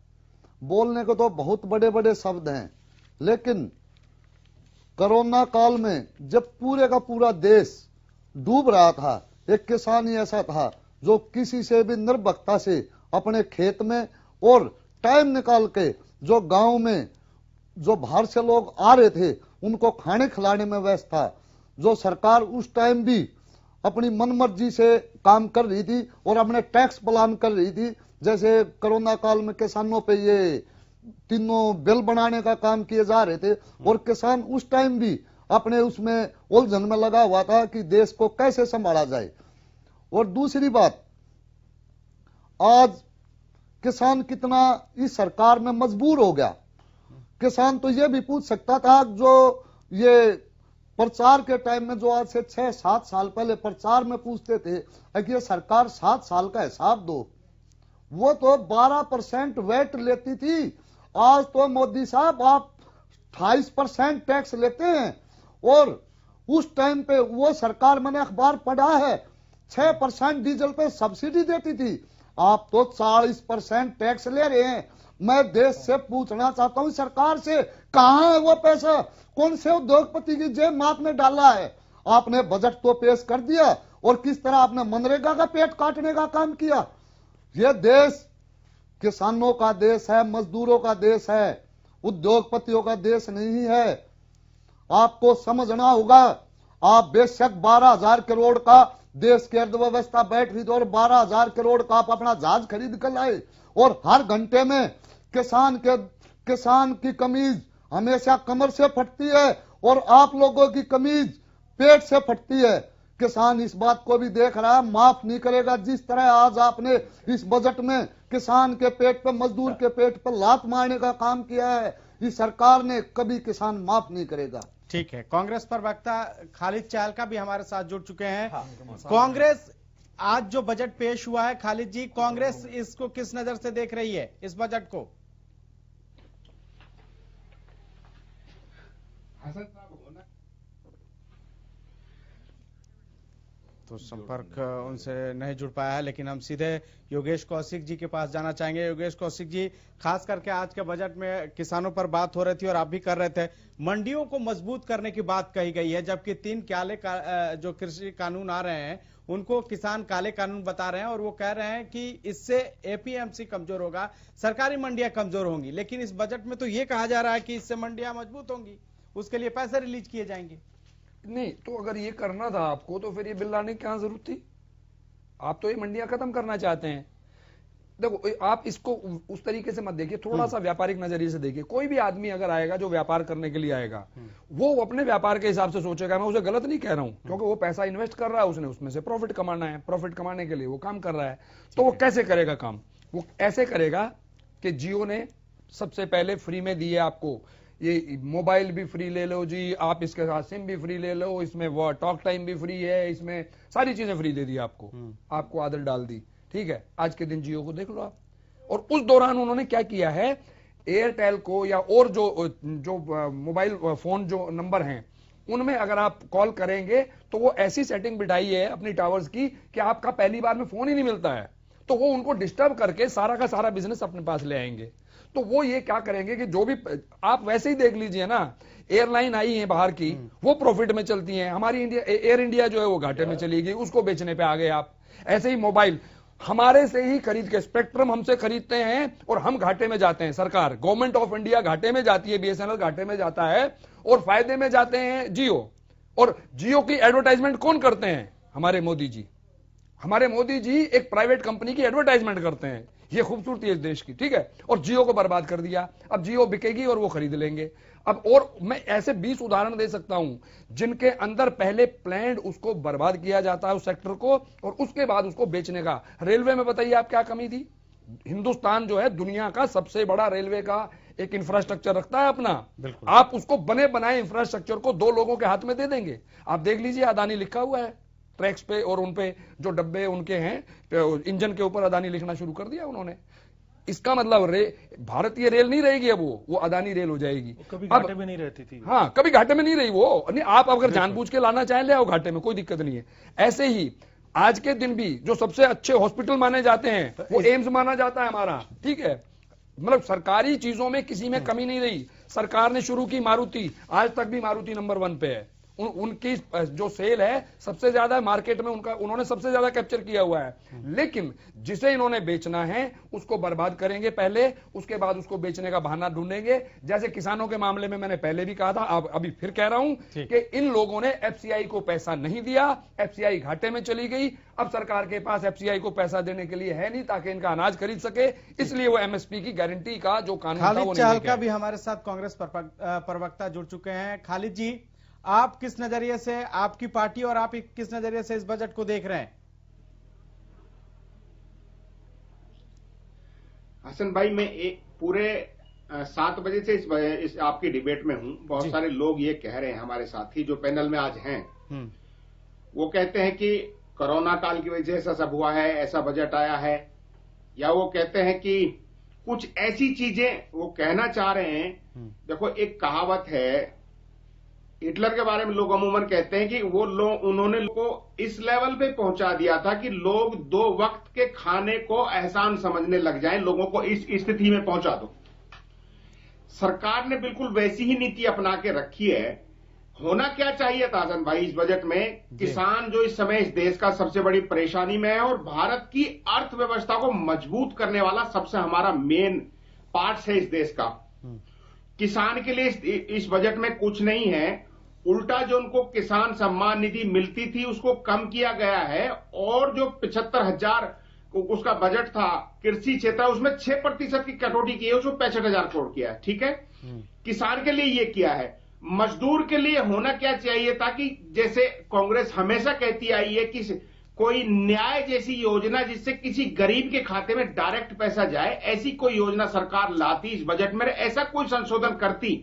बोलने को तो बहुत बड़े बड़े शब्द हैं, लेकिन कोरोना काल में जब पूरे का पूरा देश डूब रहा था, एक किसान ही ऐसा था जो किसी से भी निर्भरता से अपने खेत में और टाइम निकाल के जो गांव में जो बाहर से लोग आ रहे थे उनको खाने खिलाने में व्यस्त था। जो सरकार उस टाइम भी अपनी मनमर्जी से काम कर रही थी और अपने टैक्स प्लान कर रही थी। जैसे कोरोना काल में किसानों पे ये तीनों बिल बनाने का काम किए जा रहे थे और किसान उस टाइम भी अपने उसमें उलझन में लगा हुआ था कि देश को कैसे संभाला जाए। और दूसरी बात, आज किसान कितना इस सरकार में मजबूर हो गया। किसान तो ये भी पूछ सकता था, जो ये प्रचार के टाइम में जो आज से 6-7 साल पहले प्रचार में पूछते थे कि ये सरकार 7 साल का हिसाब दो, वो तो 12% वेट लेती थी। आज तो मोदी साहब आप 28% टैक्स लेते हैं। और उस टाइम पे वो सरकार, मैंने अखबार पढ़ा है, 6% डीजल पे सब्सिडी देती थी, आप तो 40% टैक्स ले रहे हैं। मैं देश से पूछना चाहता हूं सरकार से, कहां है वो पैसा? कौन से उद्योगपति की जेब मात में डाला है? आपने बजट तो पेश कर दिया और किस तरह आपने मनरेगा का पेट काटने का काम किया। ये देश किसानों का देश है, मजदूरों का देश है, उद्योगपतियों का देश नहीं है। आपको समझना होगा। आप बेशक 12,000 करोड़ का देश की अर्थव्यवस्था बैठ रही थी और 12,000 करोड़ का आप अपना जहाज खरीद कर लाए, और हर घंटे में किसान की कमीज हमेशा कमर से फटती है और आप लोगों की कमीज पेट से फटती है। किसान इस बात को भी देख रहा है, माफ नहीं करेगा। जिस तरह आज आपने इस बजट में किसान के पेट पर, मजदूर के पेट पर लात मारने का काम किया है, इस सरकार ने कभी किसान माफ नहीं करेगा। ठीक है। कांग्रेस प्रवक्ता खालिद चहल का भी हमारे साथ जुड़ चुके हैं। कांग्रेस, आज जो बजट पेश हुआ है, खालिद जी, कांग्रेस इसको किस नजर से देख रही है, इस बजट को? तो संपर्क उनसे नहीं जुड़ पाया है, लेकिन हम सीधे योगेश कौशिक जी के पास जाना चाहेंगे। योगेश कौशिक जी, खास करके आज के बजट में किसानों पर बात हो रही थी और आप भी कर रहे थे, मंडियों को मजबूत करने की बात कही गई है, जबकि 3 जो कृषि कानून आ रहे हैं उनको किसान काले कानून बता रहे हैं और वो कह रहे हैं कि इससे एपीएमसी कमजोर होगा, सरकारी मंडियां कमजोर होंगी। लेकिन इस बजट में तो ये कहा जा रहा है कि इससे मंडियां मजबूत होंगी, उसके लिए पैसे रिलीज किए जाएंगे। नहीं, तो अगर ये करना था आपको तो फिर ये बिल लाने की क्या जरूरत थी? आप तो ये मंडियां खत्म करना चाहते हैं। देखो, आप इसको उस तरीके से मत देखिए, थोड़ा सा व्यापारिक नजरिए से देखिए। कोई भी आदमी अगर आएगा जो व्यापार करने के लिए आएगा, वो अपने व्यापार के हिसाब से सोचेगा। मैं उसे गलत नहीं कह रहा हूं, क्योंकि वो पैसा इन्वेस्ट कर रहा है, उसने उसमें से प्रॉफिट कमाना है, प्रॉफिट कमाने के लिए वो काम कर रहा है। तो वो कैसे करेगा काम? वो ऐसे करेगा कि जियो ने सबसे पहले फ्री में दिए आपको, ये मोबाइल भी फ्री ले लो जी, आप इसके साथ सिम भी फ्री ले लो, इसमें वो टॉक टाइम भी फ्री है, इसमें सारी चीजें फ्री दे दी आपको आदत डाल दी। ठीक है, आज के दिन जियो को देख लो आप। और उस दौरान उन्होंने क्या किया है, एयरटेल को या और जो मोबाइल फोन जो नंबर हैं उनमें अगर आप कॉल करेंगे तो वो ऐसी सेटिंग बिठाई है अपनी टावर्स की कि आपका पहली बार में फोन ही नहीं मिलता है, तो वो उनको डिस्टर्ब करके सारा का सारा बिजनेस अपने पास ले आएंगे। तो वो ये क्या करेंगे कि जो भी आप वैसे ही देख लीजिए ना, एयरलाइन आई है बाहर की, वो प्रॉफिट में चलती हैं, हमारी एयर इंडिया जो है वो घाटे में चली गई, उसको बेचने पे आ गए आप। ऐसे ही मोबाइल हमारे से ही खरीद के, स्पेक्ट्रम हमसे खरीदते हैं और हम घाटे में जाते हैं, सरकार गवर्नमेंट ऑफ इंडिया घाटे में जाती है, बीएसएनएल घाटे में जाता है और फायदे में जाते हैं जियो। और जियो की एडवर्टाइजमेंट कौन करते हैं? हमारे मोदी जी। हमारे मोदी जी एक प्राइवेट कंपनी की एडवर्टाइजमेंट करते हैं, ये खूबसूरती है इस देश की, ठीक है। और जियो को बर्बाद कर दिया, अब जियो बिकेगी और वो खरीद लेंगे। अब और मैं ऐसे 20 उदाहरण दे सकता हूं जिनके अंदर पहले प्लान्ड उसको बर्बाद किया जाता है उस सेक्टर को, और उसके बाद उसको बेचने का। रेलवे में बताइए आप क्या कमी थी? हिंदुस्तान जो है दुनिया का सबसे बड़ा रेलवे का एक इंफ्रास्ट्रक्चर रखता है अपना, आप उसको बने बनाए इंफ्रास्ट्रक्चर को 2 लोगों के हाथ में दे देंगे? आप देख लीजिए, अदानी लिखा हुआ है ट्रैक्स पे, और उन पे जो डब्बे उनके हैं इंजन के ऊपर अदानी लिखना शुरू कर दिया उन्होंने। इसका मतलब भारतीय रेल नहीं रहेगी, अब वो अदानी रेल हो जाएगी। कभी घाटे में नहीं रहती थी। हाँ, कभी घाटे में नहीं रही वो। नहीं, आप अगर जानबूझ के लाना चाहें ले आओ घाटे में, कोई दिक्कत नहीं है। ऐसे ही आज के दिन भी जो सबसे अच्छे हॉस्पिटल माने जाते हैं वो एम्स माना जाता है हमारा, ठीक है। मतलब सरकारी चीजों में किसी में कमी नहीं रही। सरकार ने शुरू की मारुति, आज तक भी मारुति नंबर 1 पे है। उनकी जो सेल है सबसे ज्यादा मार्केट में, उन्होंने सबसे ज्यादा कैप्चर किया हुआ है। लेकिन जिसे इन्होंने बेचना है उसको बर्बाद करेंगे पहले, उसके बाद उसको बेचने का बहाना ढूंढेंगे। जैसे किसानों के मामले में मैंने पहले भी कहा था, अभी फिर कह रहा हूं कि इन लोगों ने एफसीआई को पैसा नहीं दिया, एफसीआई घाटे में चली गई। अब सरकार के पास एफसीआई को पैसा देने के लिए है नहीं ताकि इनका अनाज खरीद सके, इसलिए वो एमएसपी की गारंटी का जो कानून था वो खालिद चहल का भी हमारे साथ कांग्रेस प्रवक्ता जुड़ चुके हैं। खालिद जी, आप किस नजरिए से, आपकी पार्टी और आप किस नजरिए से इस बजट को देख रहे हैं? हसन भाई, मैं एक पूरे 7 बजे से इस आपकी डिबेट में हूं। बहुत सारे लोग ये कह रहे हैं, हमारे साथी जो पैनल में आज हैं, वो कहते हैं कि कोरोना काल की वजह से ऐसा सब हुआ है, ऐसा बजट आया है, या वो कहते हैं कि कुछ ऐसी चीजें वो कहना चाह रहे हैं। देखो, एक कहावत है, हिटलर के बारे में लोग अमूमन कहते हैं कि वो उन्होंने लोगों को इस लेवल पे पहुंचा दिया था कि लोग 2 वक्त के खाने को एहसान समझने लग जाएं, लोगों को इस स्थिति में पहुंचा दो। सरकार ने बिल्कुल वैसी ही नीति अपना के रखी है। होना क्या चाहिए था हसन भाई इस बजट में? किसान जो इस समय इस देश का सबसे बड़ी परेशानी में है और भारत की अर्थव्यवस्था को मजबूत करने वाला सबसे हमारा मेन पार्ट है इस देश का। किसान के लिए इस बजट में कुछ नहीं है, उल्टा जो उनको किसान सम्मान निधि मिलती थी उसको कम किया गया है, और जो 75,000 उसका बजट था कृषि क्षेत्र, उसमें 6% की कटौती की है, उसको 65,000 करोड़ किया है, ठीक है। किसान के लिए ये किया है। मजदूर के लिए होना क्या चाहिए था कि जैसे कांग्रेस हमेशा कहती आई है कि कोई न्याय जैसी योजना जिससे किसी गरीब के खाते में डायरेक्ट पैसा जाए, ऐसी कोई योजना सरकार लाती इस बजट में, ऐसा कोई संशोधन करती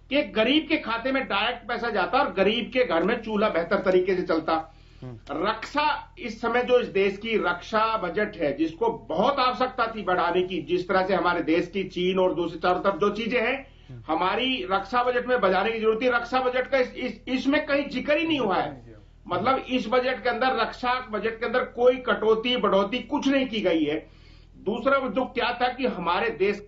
कि गरीब के खाते में डायरेक्ट पैसा जाता और गरीब के घर में चूल्हा बेहतर तरीके से चलता। रक्षा, इस समय जो इस देश की रक्षा बजट है जिसको बहुत आवश्यकता थी बढ़ाने की, जिस तरह से हमारे देश की चीन और दूसरी चारों तरफ जो चीजें हैं, हमारी रक्षा बजट में बढ़ाने की जरूरत है। रक्षा बजट का इसमें कहीं जिक्र ही नहीं हुआ है। मतलब इस बजट के अंदर, रक्षा बजट के अंदर कोई कटौती बढ़ोतरी कुछ नहीं की गई है। दूसरा दुख क्या था कि हमारे देश,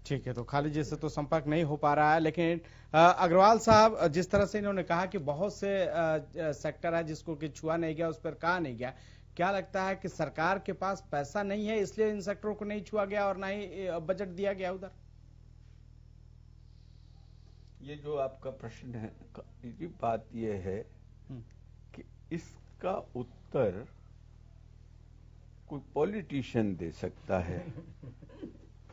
ठीक है, तो खालिद जी से तो संपर्क नहीं हो पा रहा है, लेकिन अग्रवाल साहब, जिस तरह से इन्होंने कहा कि बहुत से सेक्टर है जिसको कि छुआ नहीं गया, उस पर कहा नहीं गया, क्या लगता है कि सरकार के पास पैसा नहीं है इसलिए इन सेक्टरों को नहीं छुआ गया और ना ही बजट दिया गया उधर? ये जो आपका प्रश्न है, ये बात ये है कि इसका उत्तर कोई पॉलिटिशियन दे सकता है।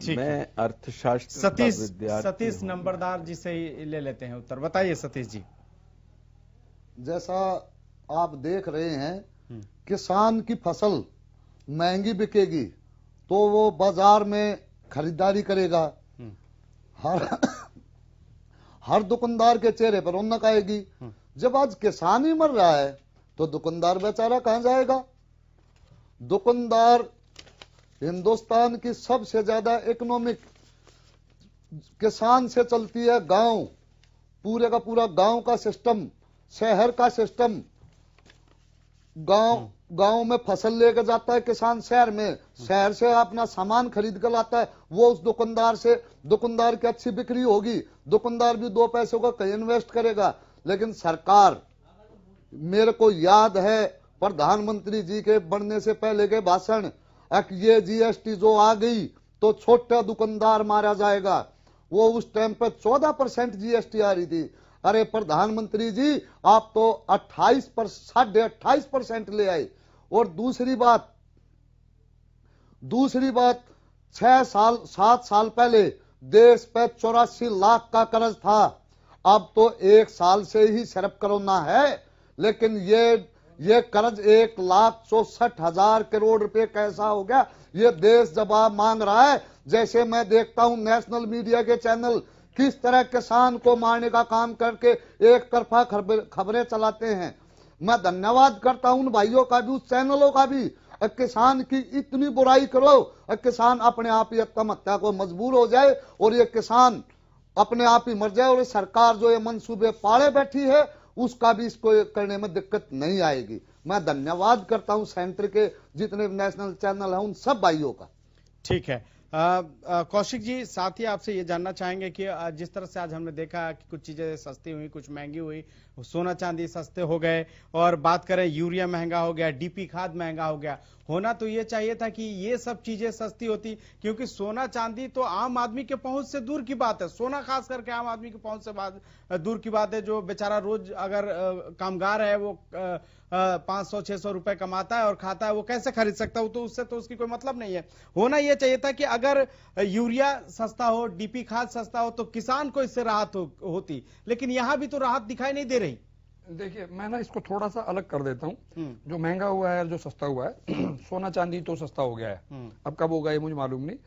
मैं अर्थशास्त्र का विद्यार्थी सतीश नंबरदार जी से ही ले लेते हैं उत्तर। बताइए सतीश जी। जैसा आप देख रहे हैं, किसान की फसल महंगी बिकेगी तो वो बाजार में खरीदारी करेगा, हर दुकानदार के चेहरे पर रौनक आएगी। जब आज किसान ही मर रहा है तो दुकानदार बेचारा कहां जाएगा? दुकानदार हिंदुस्तान की सबसे ज्यादा इकोनॉमिक किसान से चलती है। गांव, पूरे का पूरा गांव का सिस्टम, शहर का सिस्टम गांव में फसल लेकर जाता है किसान शहर में, शहर से अपना सामान खरीद कर लाता है, वो उस दुकानदार से, दुकानदार की अच्छी बिक्री होगी, दुकानदार भी 2 पैसों का कहीं इन्वेस्ट करेगा। लेकिन सरकार, मेरे को याद है प्रधानमंत्री जी के बनने से पहले के भाषण, ये जीएसटी जो आ गई तो छोटा दुकानदार मारा जाएगा। वो उस टाइम पर 14% जीएसटी आ रही थी। अरे प्रधानमंत्री जी, आप तो 28% ले आए। और दूसरी बात 7 साल पहले देश पे 84 लाख का कर्ज था, अब तो 1 साल से ही सिर्फ कोरोना है, लेकिन ये कर्ज 1,64,000 करोड़ रुपए कैसा हो गया, ये देश जवाब मांग रहा है। जैसे मैं देखता हूं नेशनल मीडिया के चैनल किस तरह किसान को मारने का काम करके एक तरफा खबरें चलाते हैं। मैं धन्यवाद करता हूं उन भाइयों का भी, उस चैनलों का भी। किसान की इतनी बुराई करो, किसान अपने आप ही आत्महत्या को मजबूर हो जाए और ये किसान अपने आप ही मर जाए, और सरकार जो ये मंसूबे पाले बैठी है उसका भी इसको करने में दिक्कत नहीं आएगी। मैं धन्यवाद करता हूं सेंटर के जितने नेशनल चैनल हैं उन सब भाइयों का। ठीक है। कौशिक जी, साथ ही आपसे ये जानना चाहेंगे कि जिस तरह से आज हमने देखा कि कुछ चीजें सस्ती हुई, कुछ महंगी हुई, सोना चांदी सस्ते हो गए, और बात करें यूरिया महंगा हो गया, डीपी खाद महंगा हो गया। होना तो ये चाहिए था कि ये सब चीजें सस्ती होती, क्योंकि सोना चांदी तो आम आदमी के पहुंच से दूर की बात है। सोना खास करके आम आदमी के पहुंच से दूर की बात है। जो बेचारा रोज अगर कामगार है वो 500-600 रुपए कमाता है और खाता है, वो कैसे खरीद सकता है? तो उससे तो उसकी कोई मतलब नहीं है। होना यह चाहिए था कि अगर यूरिया सस्ता हो, डीपी खाद सस्ता हो, तो किसान को इससे राहत होती, लेकिन यहां भी तो राहत दिखाई नहीं दे रही। देखिए, मैं ना इसको थोड़ा सा अलग कर देता हूं। जो महंगा हुआ है, जो सस्ता हुआ है, सोना चांदी तो सस्ता हो गया है, अब कब होगा ये मुझे मालूम नहीं,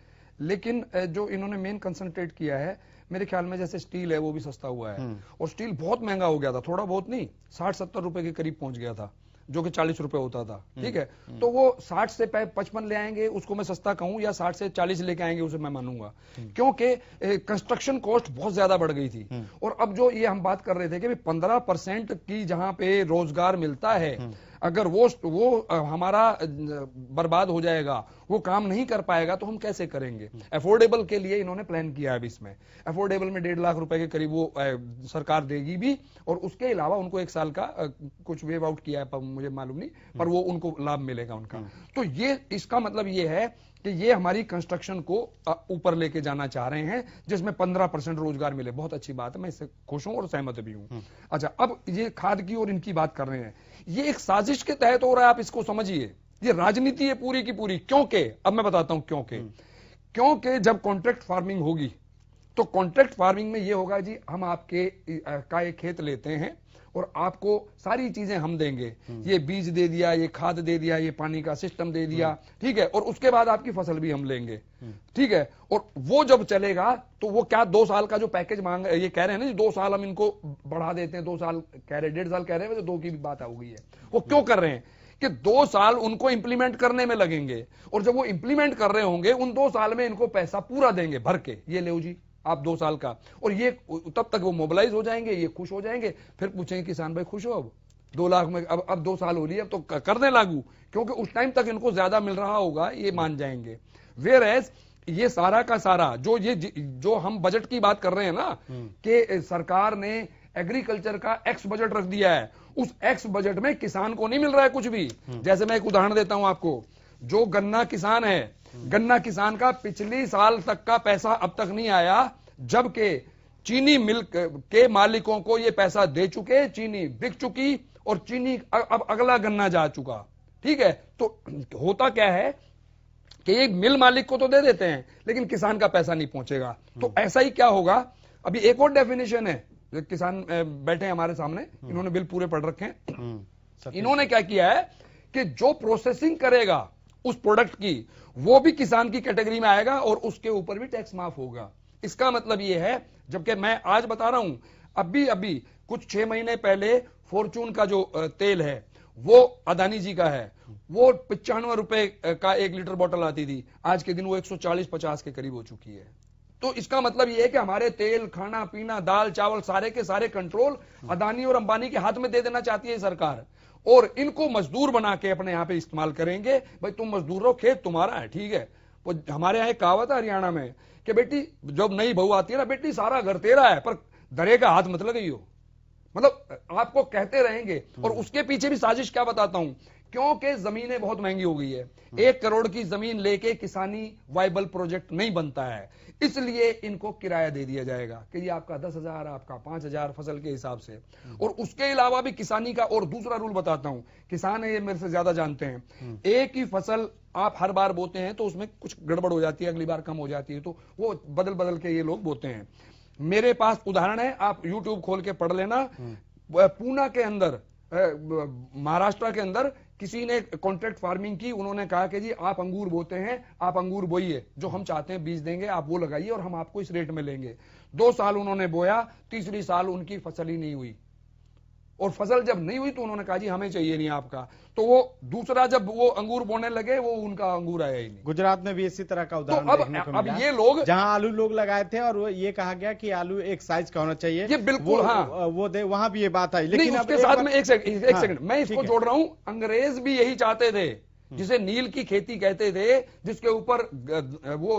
लेकिन जो इन्होंने मेन कंसंट्रेट किया है मेरे ख्याल में, जैसे स्टील है वो भी सस्ता हुआ है, और स्टील बहुत महंगा हो गया था, थोड़ा बहुत नहीं, 60-70 रुपए के करीब पहुंच गया था, जो कि 40 रुपए होता था। ठीक है, तो वो 60 से 55 ले आएंगे, उसको मैं सस्ता कहूं, या 60 से 40 लेके आएंगे उसे मैं मानूंगा, क्योंकि कंस्ट्रक्शन कॉस्ट बहुत ज्यादा बढ़ गई थी। और अब जो ये हम बात कर रहे थे कि 15% की जहां पे रोजगार मिलता है, अगर वो हमारा बर्बाद हो जाएगा, वो काम नहीं कर पाएगा, तो हम कैसे करेंगे? अफोर्डेबल के लिए इन्होंने प्लान किया है। इसमें अफोर्डेबल में 1.5 लाख रुपए के करीब वो सरकार देगी भी, और उसके अलावा उनको 1 साल का कुछ वेव आउट किया है, मुझे मालूम नहीं, पर वो उनको लाभ मिलेगा उनका। तो ये इसका मतलब ये है कि ये हमारी कंस्ट्रक्शन को ऊपर लेके जाना चाह रहे हैं, जिसमें 15% रोजगार मिले। बहुत अच्छी बात है, मैं इससे खुश हूं और सहमत भी हूं। अच्छा, अब ये खाद की और इनकी बात कर रहे हैं, ये एक साजिश के तहत हो रहा है, आप इसको समझिए। ये राजनीति है पूरी की पूरी। क्योंकि अब मैं बताता हूं क्योंकि जब कॉन्ट्रैक्ट फार्मिंग होगी, तो कॉन्ट्रैक्ट फार्मिंग में ये होगा जी, हम आपके का एक खेत लेते हैं और आपको सारी चीजें हम देंगे, ये बीज दे दिया, ये खाद दे दिया, ये पानी का सिस्टम दे दिया, ठीक है, और उसके बाद आपकी फसल भी हम लेंगे, ठीक है। और वो जब चलेगा तो वो क्या 2 साल का जो पैकेज मांग, ये कह रहे हैं ना 2 साल हम इनको बढ़ा देते हैं, 2 साल कह रहे, 1.5 साल कह रहे हैं, तो 2 की भी बात हो गई है। वो क्यों कर रहे हैं कि 2 साल उनको इंप्लीमेंट करने में लगेंगे, और जब वो इंप्लीमेंट कर रहे होंगे, उन 2 साल में इनको पैसा पूरा देंगे भर के, ये ले जी आप 2 साल का, और ये तब तक वो मोबिलाइज हो जाएंगे, ये खुश हो जाएंगे, फिर पूछेंगे किसान भाई खुश हो, अब 2 लाख में अब 2 साल हो रही है, अब तो कर दें लागू, क्योंकि उस टाइम तक इनको ज्यादा मिल रहा होगा, ये मान जाएंगे। वेयरएज ये सारा का सारा जो हम बजट की बात कर रहे हैं ना, कि सरकार ने एग्रीकल्चर का एक्स बजट रख दिया है, उस एक्स बजट में किसान को नहीं मिल रहा है कुछ भी। जैसे मैं एक उदाहरण देता हूं आपको, जो गन्ना किसान है, गन्ना किसान का पिछली साल तक का पैसा अब तक नहीं आया, जबकि चीनी मिल के मालिकों को ये पैसा दे चुके, चीनी बिक चुकी, और चीनी अब अगला गन्ना जा चुका, ठीक है। तो होता क्या है कि एक मिल मालिक को तो दे देते हैं, लेकिन किसान का पैसा नहीं पहुंचेगा। तो ऐसा ही क्या होगा? अभी एक और डेफिनेशन है, किसान बैठे हैं हमारे सामने, इन्होंने बिल पूरे पढ़ रखे हैं। इन्होंने क्या किया है कि जो प्रोसेसिंग करेगा उस प्रोडक्ट की, वो भी किसान की कैटेगरी में आएगा, और उसके ऊपर भी टैक्स माफ होगा। इसका मतलब ये है, जबकि मैं आज बता रहा हूं, अभी कुछ 6 महीने पहले फॉर्चून का जो तेल है वो अदानी जी का है, वो 95 रुपए का 1 लीटर बोतल आती थी, आज के दिन वो 140-50 के करीब हो चुकी है। तो इसका मतलब यह है कि हमारे तेल, खाना पीना, दाल चावल, सारे के सारे कंट्रोल अदानी और अंबानी के हाथ में दे देना चाहती है सरकार। और इनको मजदूर बना के अपने यहाँ पे इस्तेमाल करेंगे। भाई तुम मजदूर हो, खेत तुम्हारा है, ठीक है। वो हमारे यहाँ एक कहावत है हरियाणा में कि बेटी जब नई बहू आती है ना, बेटी सारा घर तेरा है पर दरे का हाथ मत लगाई हो, मतलब आपको कहते रहेंगे। और उसके पीछे भी साजिश क्या बताता हूं, क्योंकि जमीनें बहुत महंगी हो गई है। 1 करोड़ की जमीन लेके किसानी वाइबल प्रोजेक्ट नहीं बनता है, इसलिए इनको किराया दे दिया जाएगा कि ये आपका 10,000, आपका 5,000 फसल के हिसाब से। और उसके अलावा भी किसानी का और दूसरा रूल बताता हूं, किसान है ये मेरे से ज्यादा जानते हैं। एक ही फसल आप हर बार बोते हैं तो उसमें कुछ गड़बड़ हो जाती है, अगली बार कम हो जाती है, तो वो बदल बदल के ये लोग बोते हैं। मेरे पास उदाहरण है, आप YouTube खोल के पढ़ लेना। पूना के अंदर, महाराष्ट्र के अंदर किसी ने कॉन्ट्रैक्ट फार्मिंग की। उन्होंने कहा कि जी आप अंगूर बोते हैं, आप अंगूर बोइए, जो हम चाहते हैं बीज देंगे, आप वो लगाइए और हम आपको इस रेट में लेंगे। 2 साल उन्होंने बोया, तीसरी साल उनकी फसल ही नहीं हुई। और फसल जब नहीं हुई तो उन्होंने कहा जी हमें चाहिए नहीं आपका। तो वो दूसरा जब वो अंगूर बोने लगे, वो उनका अंगूर आया ही नहीं। गुजरात में भी इसी तरह का उदाहरण तो देखने को मिला। अब ये लोग, जहां आलू लोग लगाए थे और वो ये कहा गया कि आलू एक साइज का होना चाहिए, ये बिल्कुल, हाँ वो वहां भी ये बात आई। लेकिन उसके साथ में एक सेकंड मैं इसको ठीक है। जोड़ रहा हूं। अंग्रेज भी यही चाहते थे, जिसे नील की खेती कहते थे, जिसके ऊपर वो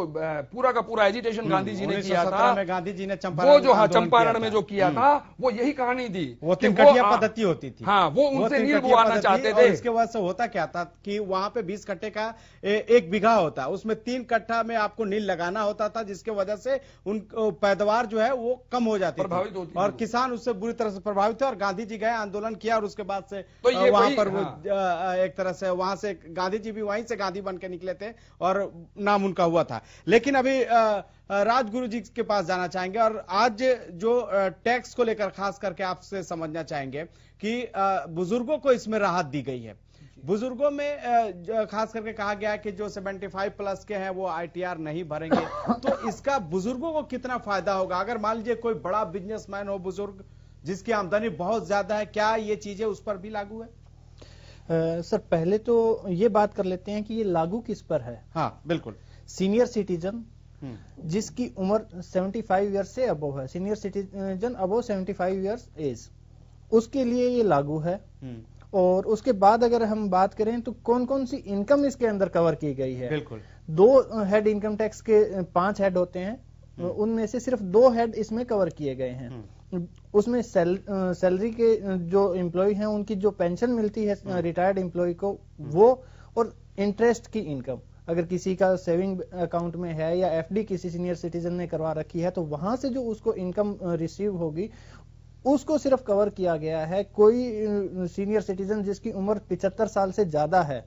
पूरा का पूरा एजिटेशन गांधी जी ने किया था। में गांधी जी ने वो जो हाँ चंपारण में जो किया था, वो यही कहानी थी। वो तिनकटिया पद्धति होती थी। हाँ, वो उनसे नील बुआना चाहते थे। इसके वजह से होता क्या था कि वहां पे 20 कट्टे का 1 बीघा होता, उसमें 3 कट्ठा में आपको नील लगाना होता था, जिसके वजह से उन पैदावार जो है वो कम हो जाती थी और किसान उससे बुरी तरह से प्रभावित थे। और गांधी जी गए, आंदोलन किया और उसके बाद से वहां पर एक तरह से वहां से गांधी जी भी वहीं से गांधी बन के निकले थे और नाम उनका हुआ था। लेकिन अभी राजगुरु जी के पास जाना चाहेंगे और आज जो टैक्स को लेकर खास करके आपसे समझना चाहेंगे कि बुजुर्गों को इसमें राहत दी गई है। बुजुर्गों में खास करके कहा गया है कि जो 75 प्लस के हैं वो ITR नहीं भरेंगे, तो इसका बुजुर्गों को कितना फायदा होगा? अगर मान लीजिए कोई बड़ा बिजनेसमैन हो, बुजुर्ग जिसकी आमदनी बहुत ज्यादा है, क्या ये चीजें उस पर भी लागू है? सर पहले तो ये बात कर लेते हैं कि ये लागू किस पर है। हाँ बिल्कुल। सीनियर सिटीजन जिसकी उम्र 75 ईयर्स से अबव है, senior citizen above 75 years age, उसके लिए ये लागू है। और उसके बाद अगर हम बात करें तो कौन कौन सी इनकम इसके अंदर कवर की गई है। बिल्कुल। 2 हेड इनकम टैक्स के 5 हेड होते हैं, उनमें से सिर्फ 2 हेड इसमें कवर किए गए हैं। उसमें सैलरी के जो एम्प्लॉय हैं उनकी जो पेंशन मिलती है रिटायर्ड एम्प्लॉय को, वो, और इंटरेस्ट की इनकम अगर किसी का सेविंग अकाउंट में है या FD किसी सीनियर सिटीजन ने करवा रखी है तो वहां से जो उसको इनकम रिसीव होगी उसको सिर्फ कवर किया गया है। कोई सीनियर सिटीजन जिसकी उम्र 75 साल से ज्यादा है,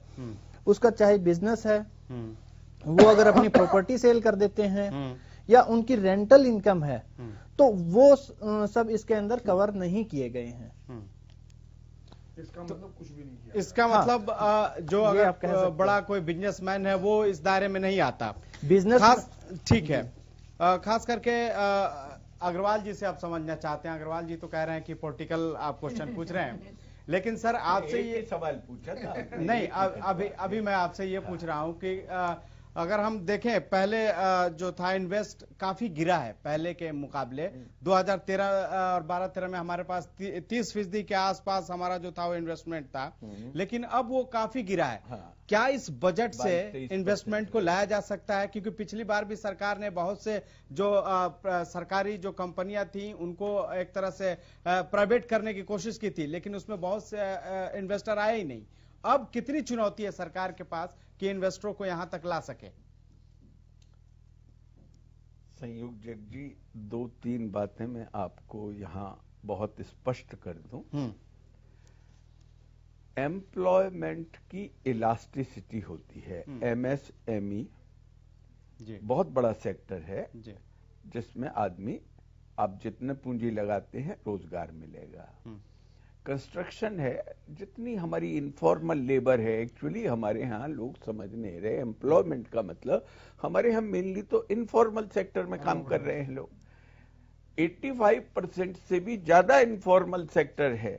उसका चाहे बिजनेस है, वो अगर अपनी प्रॉपर्टी सेल कर देते हैं या उनकी रेंटल इनकम है, तो वो सब इसके अंदर कवर नहीं किए गए हैं। इसका मतलब कुछ भी नहीं किया। इसका मतलब जो अगर बड़ा कोई बिजनेसमैन है वो इस दायरे में नहीं आता। बिजनेस खास, ठीक है। खास करके अग्रवाल जी से आप समझना चाहते हैं। अग्रवाल जी तो कह रहे हैं कि पॉलिटिकल आप क्वेश्चन पूछ रहे हैं, लेकिन सर आपसे ये सवाल पूछा था। नहीं, अभी मैं आपसे ये पूछ रहा हूं कि अगर हम देखें पहले जो था इन्वेस्ट काफी गिरा है पहले के मुकाबले। 2013 और 12-13 में हमारे पास 30% के आसपास हमारा जो था वो इन्वेस्टमेंट था, लेकिन अब वो काफी गिरा है। हाँ। क्या इस बजट से इन्वेस्टमेंट को लाया जा सकता है? क्योंकि पिछली बार भी सरकार ने बहुत से जो सरकारी जो कंपनियां थी उनको एक तरह से प्राइवेट करने की कोशिश की थी, लेकिन उसमें बहुत से इन्वेस्टर आए ही नहीं। अब कितनी चुनौती है सरकार के पास कि इन्वेस्टरों को यहां तक ला सके? संयुक्त जट जी, 2-3 बातें मैं आपको यहां बहुत स्पष्ट कर दूं। एम्प्लॉयमेंट की इलास्टिसिटी होती है। MSME बहुत बड़ा सेक्टर है जिसमें आदमी आप जितने पूंजी लगाते हैं रोजगार मिलेगा। कंस्ट्रक्शन है, जितनी हमारी इनफॉर्मल लेबर है, एक्चुअली हमारे यहाँ लोग समझ नहीं रहे। एम्प्लॉयमेंट का मतलब हमारे यहाँ मेनली तो इनफॉर्मल सेक्टर में काम कर रहे हैं लोग। 85% से भी ज्यादा इनफॉर्मल सेक्टर है।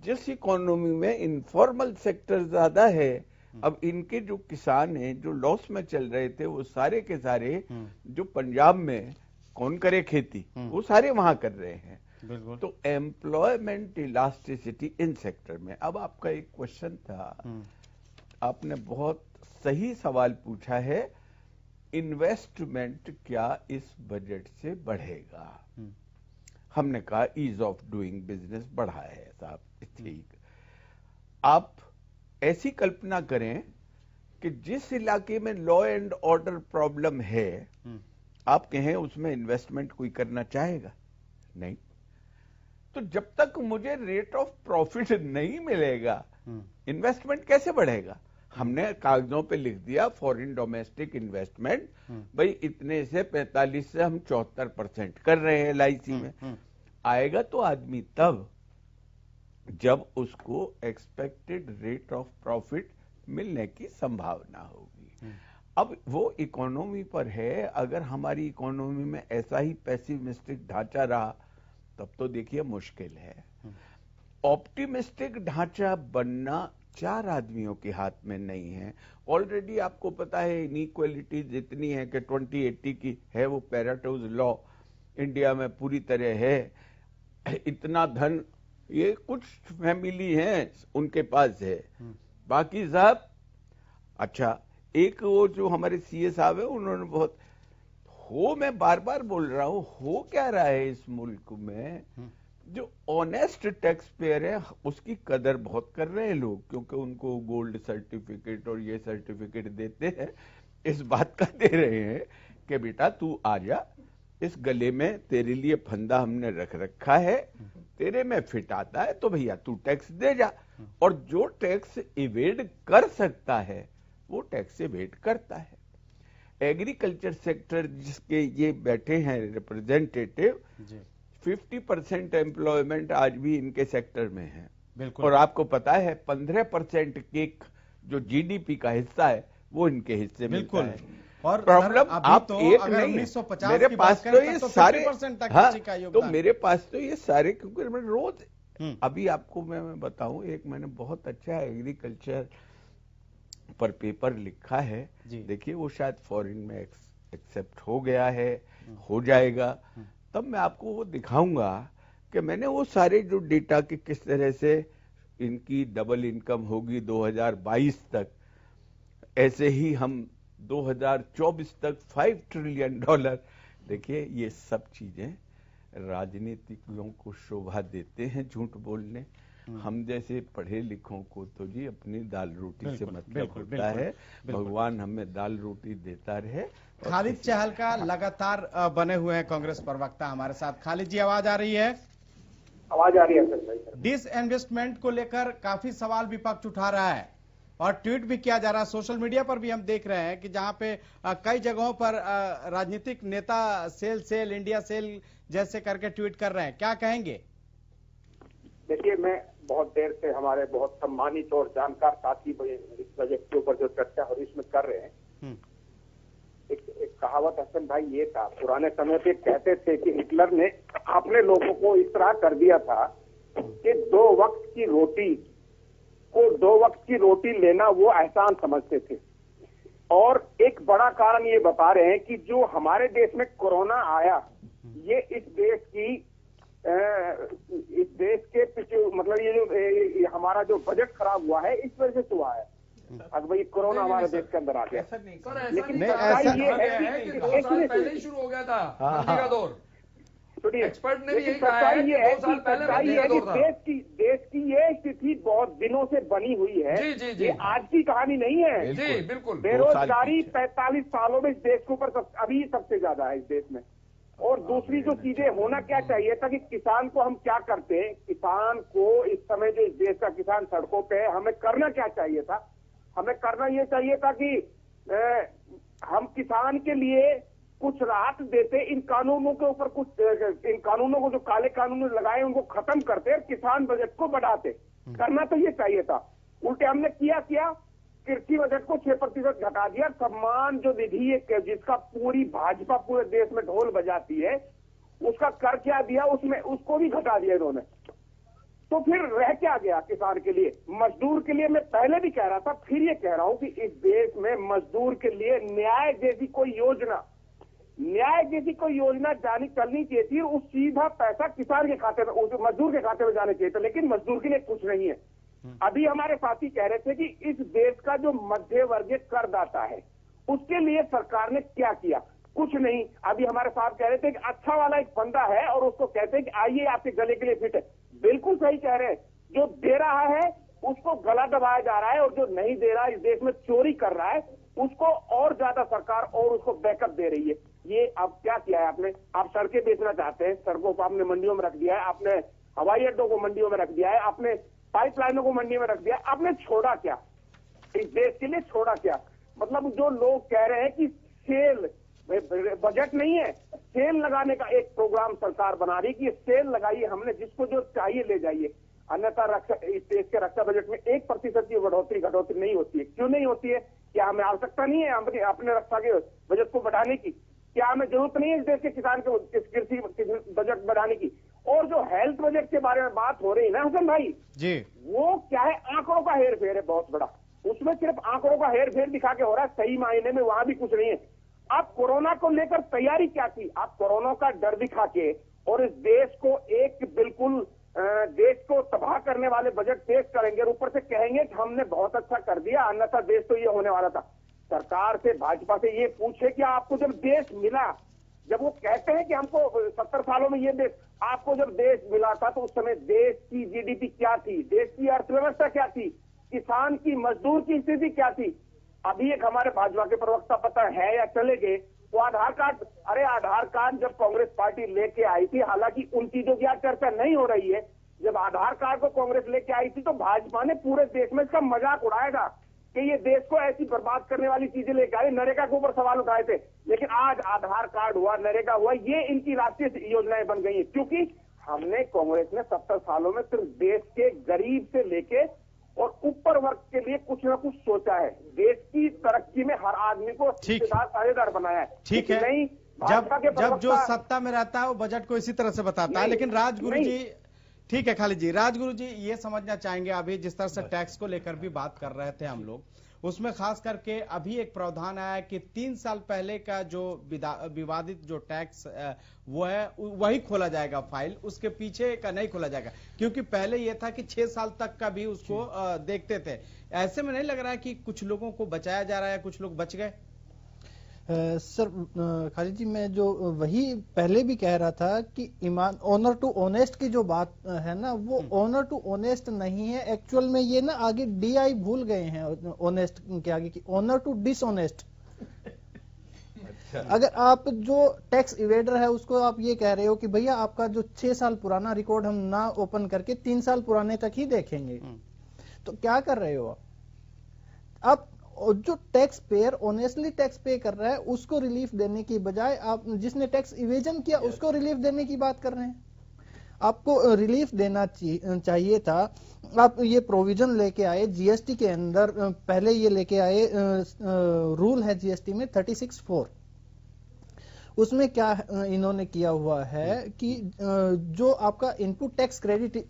जिस इकोनॉमी में इनफॉर्मल सेक्टर ज्यादा है, अब इनके जो किसान हैं जो लॉस में चल रहे थे वो सारे के सारे जो पंजाब में कौन करे खेती, वो सारे वहां कर रहे हैं। बिल्कुल। तो एम्प्लॉयमेंट इलास्टिसिटी इन सेक्टर में। अब आपका एक क्वेश्चन था, आपने बहुत सही सवाल पूछा है, इन्वेस्टमेंट क्या इस बजट से बढ़ेगा? हमने कहा ईज ऑफ डूइंग बिजनेस बढ़ा है साहब, ठीक। आप ऐसी कल्पना करें कि जिस इलाके में लॉ एंड ऑर्डर प्रॉब्लम है, आप कहें उसमें इन्वेस्टमेंट कोई करना चाहेगा? नहीं। तो जब तक मुझे रेट ऑफ प्रॉफिट नहीं मिलेगा, इन्वेस्टमेंट कैसे बढ़ेगा? हमने कागजों पे लिख दिया फॉरेन डोमेस्टिक इन्वेस्टमेंट, भाई इतने से 45 से हम 74% कर रहे हैं LIC में। आएगा तो आदमी तब जब उसको एक्सपेक्टेड रेट ऑफ प्रॉफिट मिलने की संभावना होगी। अब वो इकोनॉमी पर है। अगर हमारी इकोनॉमी में ऐसा ही पेसिमिस्टिक ढांचा रहा तब तो देखिए मुश्किल है। ऑप्टिमिस्टिक ढांचा बनना 4 आदमियों के हाथ में नहीं है। ऑलरेडी आपको पता है इनइक्वालिटीज इतनी है कि 2080 की है वो पैरेटोज लॉ इंडिया में पूरी तरह है। इतना धन ये कुछ फैमिली है उनके पास है, बाकी साहब अच्छा। एक वो जो हमारे सीए साहब है उन्होंने बहुत मैं बार बार बोल रहा हूं, हो क्या रहा है इस मुल्क में? जो ऑनेस्ट टैक्स पेयर है उसकी कदर बहुत कर रहे हैं लोग, क्योंकि उनको गोल्ड सर्टिफिकेट और ये सर्टिफिकेट देते हैं, इस बात का दे रहे हैं कि बेटा तू आ जा, इस गले में तेरे लिए फंदा हमने रख रखा है, तेरे में फिट आता है तो भैया तू टैक्स दे जा। और जो टैक्स इवेड कर सकता है वो टैक्स इवेड करता है। एग्रीकल्चर सेक्टर जिसके ये बैठे हैं रिप्रेजेंटेटिव, 50% एम्प्लॉयमेंट आज भी इनके सेक्टर में है। बिल्कुल। और आपको पता है 15% के जो GDP का हिस्सा है वो इनके हिस्से में है। और प्रॉब्लम आप तो एक नहीं, मेरे पास तो ये सारे तो मेरे पास तो ये सारे, क्योंकि मैं रोज अभी आपको मैं बताऊं, एक मैंने बहुत अच्छा एग्रीकल्चर पर पेपर लिखा है, देखिए वो शायद फॉरेन में एक्सेप्ट हो गया है, हो जाएगा, तब मैं आपको वो दिखाऊंगा कि मैंने वो सारे जो डेटा के किस तरह से इनकी डबल इनकम होगी 2022 तक, ऐसे ही हम 2024 तक $5 ट्रिलियन। देखिए ये सब चीजें राजनीतिकों को शोभा देते हैं झूठ बोलने, हम जैसे पढ़े लिखों को तो जी अपनी दाल रोटी से मतलब होता है। भगवान हमें दाल रोटी देता रहे। खालिद चहल का लगातार बने हुए हैं कांग्रेस प्रवक्ता हमारे साथ। खालिद जी आवाज आ रही है? आवाज आ रही है सर। डिसइन्वेस्टमेंट को लेकर काफी सवाल विपक्ष उठा रहा है और ट्वीट भी किया जा रहा है। सोशल मीडिया पर भी हम देख रहे हैं कि जहां पे कई जगहों पर राजनीतिक नेता सेल इंडिया सेल जैसे करके ट्वीट कर रहे हैं, क्या कहेंगे? देखिए, मैं बहुत देर से हमारे बहुत सम्मानित और जानकार साथी इस बजट के ऊपर जो चर्चा हो रही इसमें कर रहे हैं। एक कहावत हसन भाई ये था, पुराने समय पे कहते थे कि हिटलर ने अपने लोगों को इस तरह कर दिया था कि 2 वक्त की रोटी लेना वो एहसान समझते थे। और एक बड़ा कारण ये बता रहे हैं कि जो हमारे देश में कोरोना आया, ये इस देश के पीछे मतलब ये हमारा जो बजट खराब हुआ है इस वजह से हुआ है। अब भाई कोरोना हमारे देश के अंदर आ गया, लेकिन सच्चाई ये है कि 2 साल पहले ही शुरू हो गया था मंदी का दौर। एक्सपर्ट ने भी यही कहा है कि 2 साल पहले मंदी का दौर था। देश की ये स्थिति बहुत दिनों से बनी हुई है। जी, ये आज की कहानी नहीं है। जी बिल्कुल। बेरोजगारी 45 सालों में इस देश के ऊपर अभी सबसे ज्यादा है इस देश में। और दूसरी जो चीजें होना क्या चाहिए था कि किसान को हम क्या करते हैं, किसान को इस समय जो इस देश का किसान सड़कों पे है, हमें करना क्या चाहिए था? हमें करना ये चाहिए था कि हम किसान के लिए कुछ राहत देते, इन कानूनों के ऊपर इन कानूनों को जो काले कानून लगाए उनको खत्म करते और किसान बजट को बढ़ाते। करना तो ये चाहिए था, उल्टे हमने क्या कृषि बजट को 6% घटा दिया। सम्मान जो निधि है जिसका पूरी भाजपा पूरे देश में ढोल बजाती है, उसका कर क्या दिया, उसमें उसको भी घटा दिया इन्होंने। तो फिर रह क्या गया किसान के लिए, मजदूर के लिए? मैं पहले भी कह रहा था, फिर ये कह रहा हूं कि इस देश में मजदूर के लिए न्याय जैसी कोई योजना न्याय जैसी कोई योजना जानी चलनी चाहिए थी, उस सीधा पैसा किसान के खाते में, उस मजदूर के खाते में जाना चाहिए था, लेकिन मजदूर के लिए कुछ नहीं है। अभी हमारे साथी कह रहे थे कि इस देश का जो मध्य वर्गीय करदाता है उसके लिए सरकार ने क्या किया, कुछ नहीं। अभी हमारे साहब कह रहे थे कि अच्छा वाला एक बंदा है और उसको कहते हैं कि आइए आपके गले के लिए फिट है। बिल्कुल सही कह रहे हैं, जो दे रहा है उसको गला दबाया जा रहा है और जो नहीं दे रहा, इस देश में चोरी कर रहा है, उसको और ज्यादा सरकार और उसको बैकअप दे रही है। ये अब क्या किया है आपने? आप सड़कें बेचना चाहते हैं, सड़कों को आपने मंडियों में रख दिया है, आपने हवाई अड्डों को मंडियों में रख दिया है, आपने पाइपलाइनों को मंडी में रख दिया। आपने छोड़ा क्या इस देश के लिए? छोड़ा क्या? मतलब जो लोग कह रहे हैं कि सेल, बजट नहीं है, सेल लगाने का एक प्रोग्राम सरकार बना रही कि सेल लगाइए, हमने जिसको जो चाहिए ले जाइए, अन्यथा रक्षा, इस देश के रक्षा बजट में 1% की घटोतरी नहीं होती है। क्यों नहीं होती है? क्या हमें आवश्यकता नहीं है अपने रक्षा के बजट को बढ़ाने की? क्या हमें जरूरत नहीं है इस देश के किसान को कृषि बजट बढ़ाने की? और जो हेल्थ बजट के बारे में बात हो रही है ना हुसैन भाई जी, वो क्या है? आंकड़ों का हेर फेर है बहुत बड़ा, उसमें सिर्फ आंकड़ों का हेर फेर दिखा के हो रहा है, सही मायने में वहां भी कुछ नहीं है। आप कोरोना को लेकर तैयारी क्या की? आप कोरोना का डर दिखा के और इस देश को एक बिल्कुल देश को तबाह करने वाले बजट पेश करेंगे और ऊपर से कहेंगे कि हमने बहुत अच्छा कर दिया, अन्यथा देश तो ये होने वाला था। सरकार से, भाजपा से ये पूछे कि आपको जब देश मिला, जब वो कहते हैं कि हमको 70 सालों में ये देश, आपको जब देश मिला था तो उस समय देश की जीडीपी क्या थी, देश की अर्थव्यवस्था क्या थी, किसान की, मजदूर की स्थिति क्या थी? अभी एक हमारे भाजपा के प्रवक्ता पता है या चले गए, वो आधार कार्ड, अरे आधार कार्ड जब कांग्रेस पार्टी लेके आई थी, हालांकि उन चीजों की आज चर्चा नहीं हो रही है, जब आधार कार्ड को कांग्रेस लेके आई थी तो भाजपा ने पूरे देश में इसका मजाक उड़ाया था कि ये देश को ऐसी बर्बाद करने वाली चीजें लेके आए, नरेगा के ऊपर सवाल उठाए थे। लेकिन आज आधार कार्ड हुआ, नरेगा हुआ, ये इनकी राष्ट्रीय योजनाएं बन गई है, क्योंकि हमने, कांग्रेस ने 70 सालों में सिर्फ देश के गरीब से लेके और ऊपर वर्ग के लिए कुछ ना कुछ सोचा है। देश की तरक्की में हर आदमी को साझेदार बनाया है। ठीक है, नहीं, जब जो सत्ता में रहता है वो बजट को इसी तरह से बताता है। लेकिन राजगुरु जी, ठीक है खालिद जी, राजगुरु जी ये समझना चाहेंगे, अभी जिस तरह से टैक्स को लेकर भी बात कर रहे थे हम लोग, उसमें खास करके अभी एक प्रावधान आया कि 3 साल पहले का जो विवादित जो टैक्स वो है वही खोला जाएगा फाइल, उसके पीछे का नहीं खोला जाएगा, क्योंकि पहले ये था कि 6 साल तक का भी उसको देखते थे। ऐसे में नहीं लग रहा है कि कुछ लोगों को बचाया जा रहा है, कुछ लोग बच गए? सर खालिद जी, मैं जो वही पहले भी कह रहा था कि ईमान, ऑनर टू ऑनेस्ट की जो बात है ना, वो ऑनर टू ऑनेस्ट नहीं है एक्चुअल में। ये ना आगे DI भूल गए हैं ऑनेस्ट के आगे की, ऑनर टू डिसऑनेस्ट। अगर आप जो टैक्स इवेडर है उसको आप ये कह रहे हो कि भैया आपका जो 6 साल पुराना रिकॉर्ड हम ना ओपन करके 3 साल पुराने तक ही देखेंगे, तो क्या कर रहे हो आप? और जो टैक्स पेयर ऑनेस्टली टैक्स पे कर रहा है उसको रिलीफ देने की बजाय आप जिसने टैक्स इवेजन किया उसको रिलीफ देने की बात कर रहे हैं। आपको रिलीफ देना चाहिए था। आप ये प्रोविजन लेके आए जीएसटी के अंदर, पहले ये लेके आए रूल है जीएसटी में 36(4), उसमें क्या इन्होंने किया हुआ है कि जो आपका इनपुट टैक्स क्रेडिट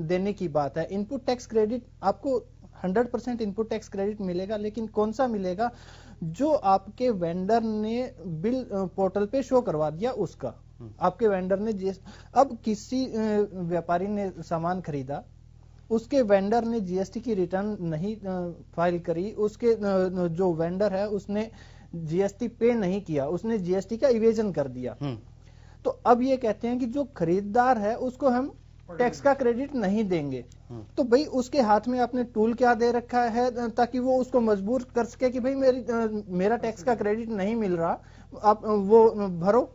देने की बात है, इनपुट टैक्स क्रेडिट आपको 100% इनपुट टैक्स क्रेडिट मिलेगा, लेकिन कौन सा मिलेगा? जो आपके वेंडर ने बिल पोर्टल पे शो करवा दिया उसका। आपके वेंडर ने अब किसी व्यापारी ने सामान खरीदा, उसके वेंडर ने जीएसटी की रिटर्न नहीं फाइल करी, उसके जो वेंडर है उसने जीएसटी पे नहीं किया, उसने जीएसटी का इवेजन कर दिया। तो अब ये कहते हैं कि जो खरीदार है उसको हम टैक्स का क्रेडिट नहीं देंगे। तो भाई उसके हाथ में आपने टूल क्या दे रखा है ताकि वो उसको मजबूर कर सके कि भाई मेरा टैक्स का क्रेडिट नहीं मिल रहा, आप वो भरो।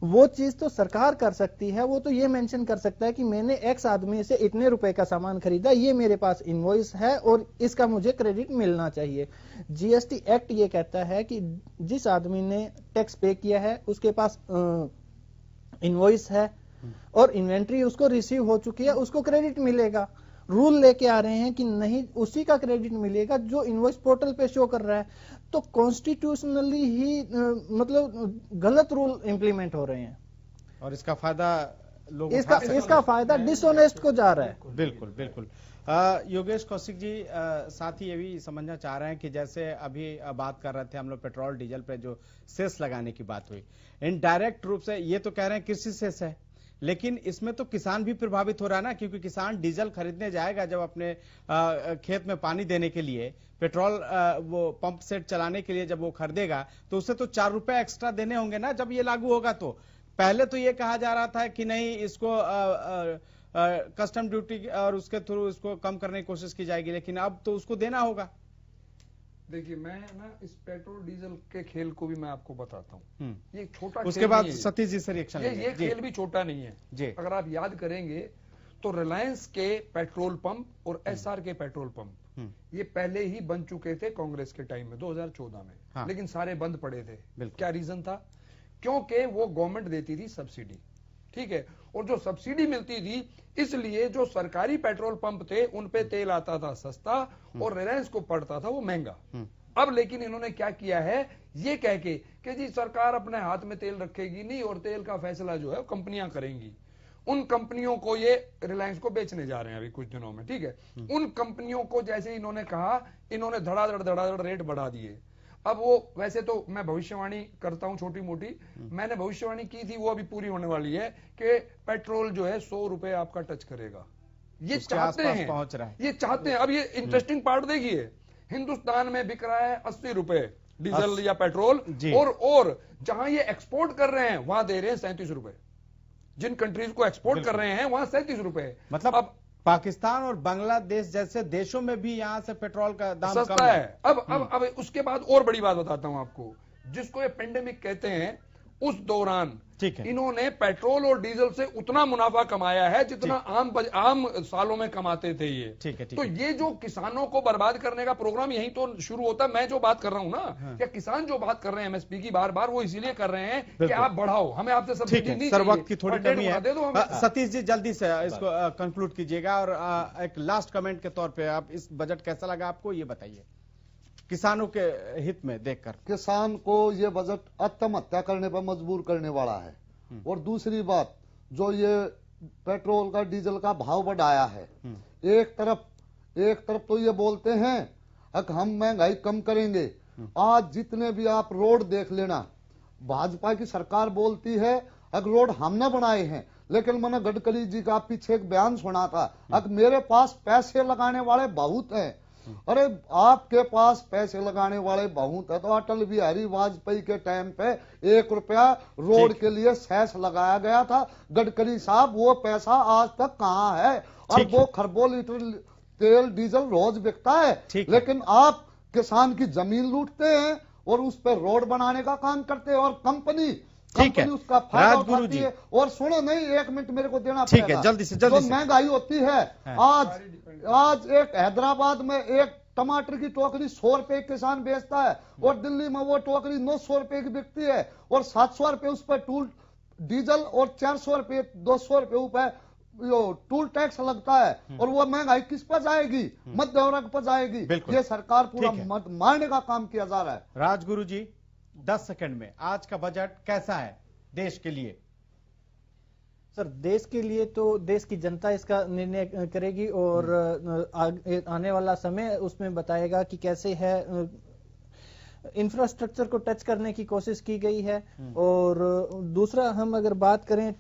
वो चीज तो सरकार कर सकती है, वो तो ये मेंशन कर सकता है कि मैंने एक्स आदमी से इतने रुपए का सामान खरीदा, ये मेरे पास इनवॉइस है और इसका मुझे क्रेडिट मिलना चाहिए। जीएसटी एक्ट ये कहता है कि जिस आदमी ने टैक्स पे किया है उसके पास इनवॉइस है और इन्वेंट्री उसको रिसीव हो चुकी है, उसको क्रेडिट मिलेगा। रूल लेके आ रहे हैं कि नहीं, उसी का क्रेडिट मिलेगा जो इनवॉइस पोर्टल पे शो कर रहा है। तो कॉन्स्टिट्यूशनली ही मतलब गलत रूल इंप्लीमेंट हो रहे हैं और इसका फायदा लोग इसका फायदा डिसऑनेस्ट को जा रहा है। बिल्कुल बिल्कुल। योगेश कौशिक जी, साथ ही ये भी समझना चाह रहे हैं कि जैसे अभी बात कर रहे थे हम लोग पेट्रोल डीजल पे जो सेस लगाने की बात हुई, इनडायरेक्ट रूप से ये तो कह रहे हैं कृषि सेस है, लेकिन इसमें तो किसान भी प्रभावित हो रहा है ना, क्योंकि किसान डीजल खरीदने जाएगा जब अपने खेत में पानी देने के लिए, पेट्रोल वो पंप सेट चलाने के लिए जब वो खरीदेगा तो उसे तो 4 रुपए एक्स्ट्रा देने होंगे ना जब ये लागू होगा। तो पहले तो ये कहा जा रहा था कि नहीं, इसको कस्टम ड्यूटी और उसके थ्रू इसको कम करने की कोशिश की जाएगी, लेकिन अब तो उसको देना होगा। देखिए, मैं ना इस पेट्रोल डीजल के खेल को भी मैं आपको बताता हूँ। ये एक छोटा उसके बाद सतीश जी से रिएक्शन ये खेल भी छोटा नहीं है जी। अगर आप याद करेंगे तो रिलायंस के पेट्रोल पंप और एसआर के पेट्रोल पंप ये पहले ही बन चुके थे कांग्रेस के टाइम में 2014 में। हाँ। लेकिन सारे बंद पड़े थे। क्या रीजन था? क्योंकि वो गवर्नमेंट देती थी सब्सिडी, ठीक है, और जो सब्सिडी मिलती थी इसलिए जो सरकारी पेट्रोल पंप थे उन पे तेल आता था सस्ता और रिलायंस को पड़ता था वो महंगा। अब लेकिन इन्होंने क्या किया है, ये कह के कि जी सरकार अपने हाथ में तेल रखेगी नहीं और तेल का फैसला जो है कंपनियां करेंगी। उन कंपनियों को ये रिलायंस को बेचने जा रहे हैं अभी कुछ दिनों में, ठीक है। उन कंपनियों को जैसे इन्होंने कहा, इन्होंने धड़ाधड़ रेट बढ़ा दिए। अब वो वैसे तो मैं भविष्यवाणी करता हूं छोटी मोटी, मैंने भविष्यवाणी की थी, वो अभी पूरी होने वाली है कि पेट्रोल जो है 100 रुपए आपका टच करेगा। ये चाहते हैं, पहुंच रहा है, ये चाहते हैं। अब ये इंटरेस्टिंग पार्ट देखिए, हिंदुस्तान में बिक रहा है 80 रुपए डीजल या पेट्रोल, और जहां ये एक्सपोर्ट कर रहे हैं वहां दे रहे हैं 37 रुपए। जिन कंट्रीज को एक्सपोर्ट कर रहे हैं वहां 37 रुपए। मतलब अब पाकिस्तान और बांग्लादेश जैसे देशों में भी यहां से पेट्रोल का दाम सस्ता कम है। अब उसके बाद और बड़ी बात बताता हूं आपको, जिसको ये पेंडेमिक कहते हैं, उस दौरान ठीक है, इन्होंने पेट्रोल और डीजल से उतना मुनाफा कमाया है जितना आम सालों में कमाते थे ये। ठीक है, तो ये जो किसानों को बर्बाद करने का प्रोग्राम यहीं तो शुरू होता है। मैं जो बात कर रहा हूं ना, क्या किसान जो बात कर रहे हैं एमएसपी की बार बार, वो इसीलिए कर रहे हैं कि आप बढ़ाओ, हमें आपसे सब्सिडी नहीं चाहिए, वक्त की थोड़ी कमी है। दे दो हमें। सतीश जी जल्दी से इसको कंक्लूड कीजिएगा और एक लास्ट कमेंट के तौर पे आप इस बजट कैसा लगा आपको, ये बताइए किसानों के हित में देखकर। किसान को ये बजट आत्महत्या करने पर मजबूर करने वाला है। और दूसरी बात, जो ये पेट्रोल का डीजल का भाव बढ़ाया है, एक तरफ तो ये बोलते हैं कि हम महंगाई कम करेंगे। आज जितने भी आप रोड देख लेना, भाजपा की सरकार बोलती है कि रोड हमने बनाए हैं, लेकिन मैंने गडकरी जी का पीछे एक बयान सुना था कि मेरे पास पैसे लगाने वाले बहुत हैं। अरे आपके पास पैसे लगाने वाले बहुत है तो अटल बिहारी वाजपेयी के टाइम पे 1 रुपया रोड के लिए सेस लगाया गया था। गडकरी साहब, वो पैसा आज तक कहाँ है? और वो खरबों लीटर तेल डीजल रोज बिकता है, लेकिन आप किसान की जमीन लूटते हैं और उस पर रोड बनाने का काम करते हैं, और कंपनी उसका फायदा उठाती है। और सुनो, नहीं, 1 मिनट मेरे को देना ठीक है, जल्दी से जो महंगाई होती है, आज एक हैदराबाद में एक टमाटर की टोकरी 100 रुपए किसान बेचता है, और दिल्ली में वो टोकरी 900 रुपए की बिकती है, और 700 रुपए उस पर टूल डीजल और 400 रुपए 200 रुपए ऊपर टूल टैक्स लगता है। और वो महंगाई किस पर जाएगी? मध्य वर्ग पर जाएगी। ये सरकार पूरा मारने का काम किया जा रहा है। राजगुरु जी 10 सेकंड में आज का बजट कैसा है देश के लिए? सर, देश के लिए तो देश की जनता इसका निर्णय करेगी, और आने वाला समय उसमें बताएगा कि कैसे है। इंफ्रास्ट्रक्चर को टच करने की कोशिश की गई है। और दूसरा, हम अगर बात करें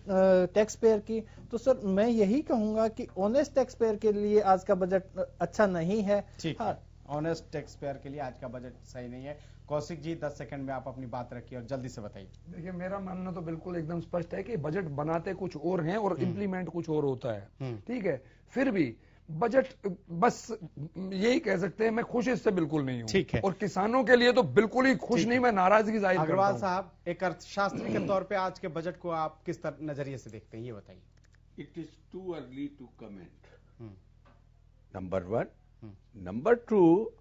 टैक्स पेयर की, तो सर मैं यही कहूंगा कि ऑनेस्ट टैक्स पेयर के लिए आज का बजट अच्छा नहीं है। हाँ, ऑनेस्ट टैक्स पेयर के लिए आज का बजट सही नहीं है। कौशिक जी 10 सेकंड में आप अपनी बात रखिए और जल्दी से बताइए। देखिए, मेरा मानना तो बिल्कुल एकदम स्पष्ट है कि बजट बनाते कुछ और हैं और इम्प्लीमेंट कुछ और होता है, ठीक है। फिर भी बजट, बस यही कह सकते हैं, मैं खुश इससे बिल्कुल नहीं हूं, ठीक है। और किसानों के लिए तो बिल्कुल ही खुश नहीं, मैं नाराजगी जाहिर करता हूं। अग्रवाल साहब, एक अर्थशास्त्री के तौर पे आज के बजट को आप किस नजरिए से देखते हैं, ये बताइए। It is too early to comment, number 1। Number 2,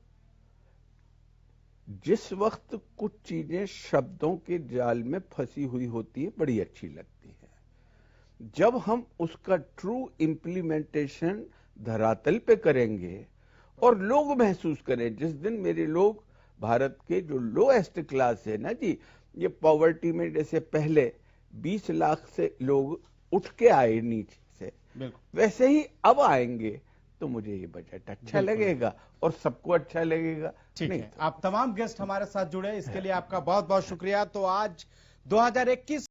जिस वक्त कुछ चीजें शब्दों के जाल में फंसी हुई होती है, बड़ी अच्छी लगती है। जब हम उसका ट्रू इम्प्लीमेंटेशन धरातल पे करेंगे और लोग महसूस करें, जिस दिन मेरे लोग भारत के जो लोएस्ट क्लास है ना जी, ये पॉवर्टी में जैसे पहले 20 लाख से लोग उठ के आए नीचे से, बिल्कुल वैसे ही अब आएंगे तो मुझे ये बजट अच्छा लगेगा और सबको अच्छा लगेगा। ठीक नहीं है, तो आप तमाम गेस्ट हमारे साथ जुड़े, इसके लिए आपका बहुत बहुत शुक्रिया। तो आज 2021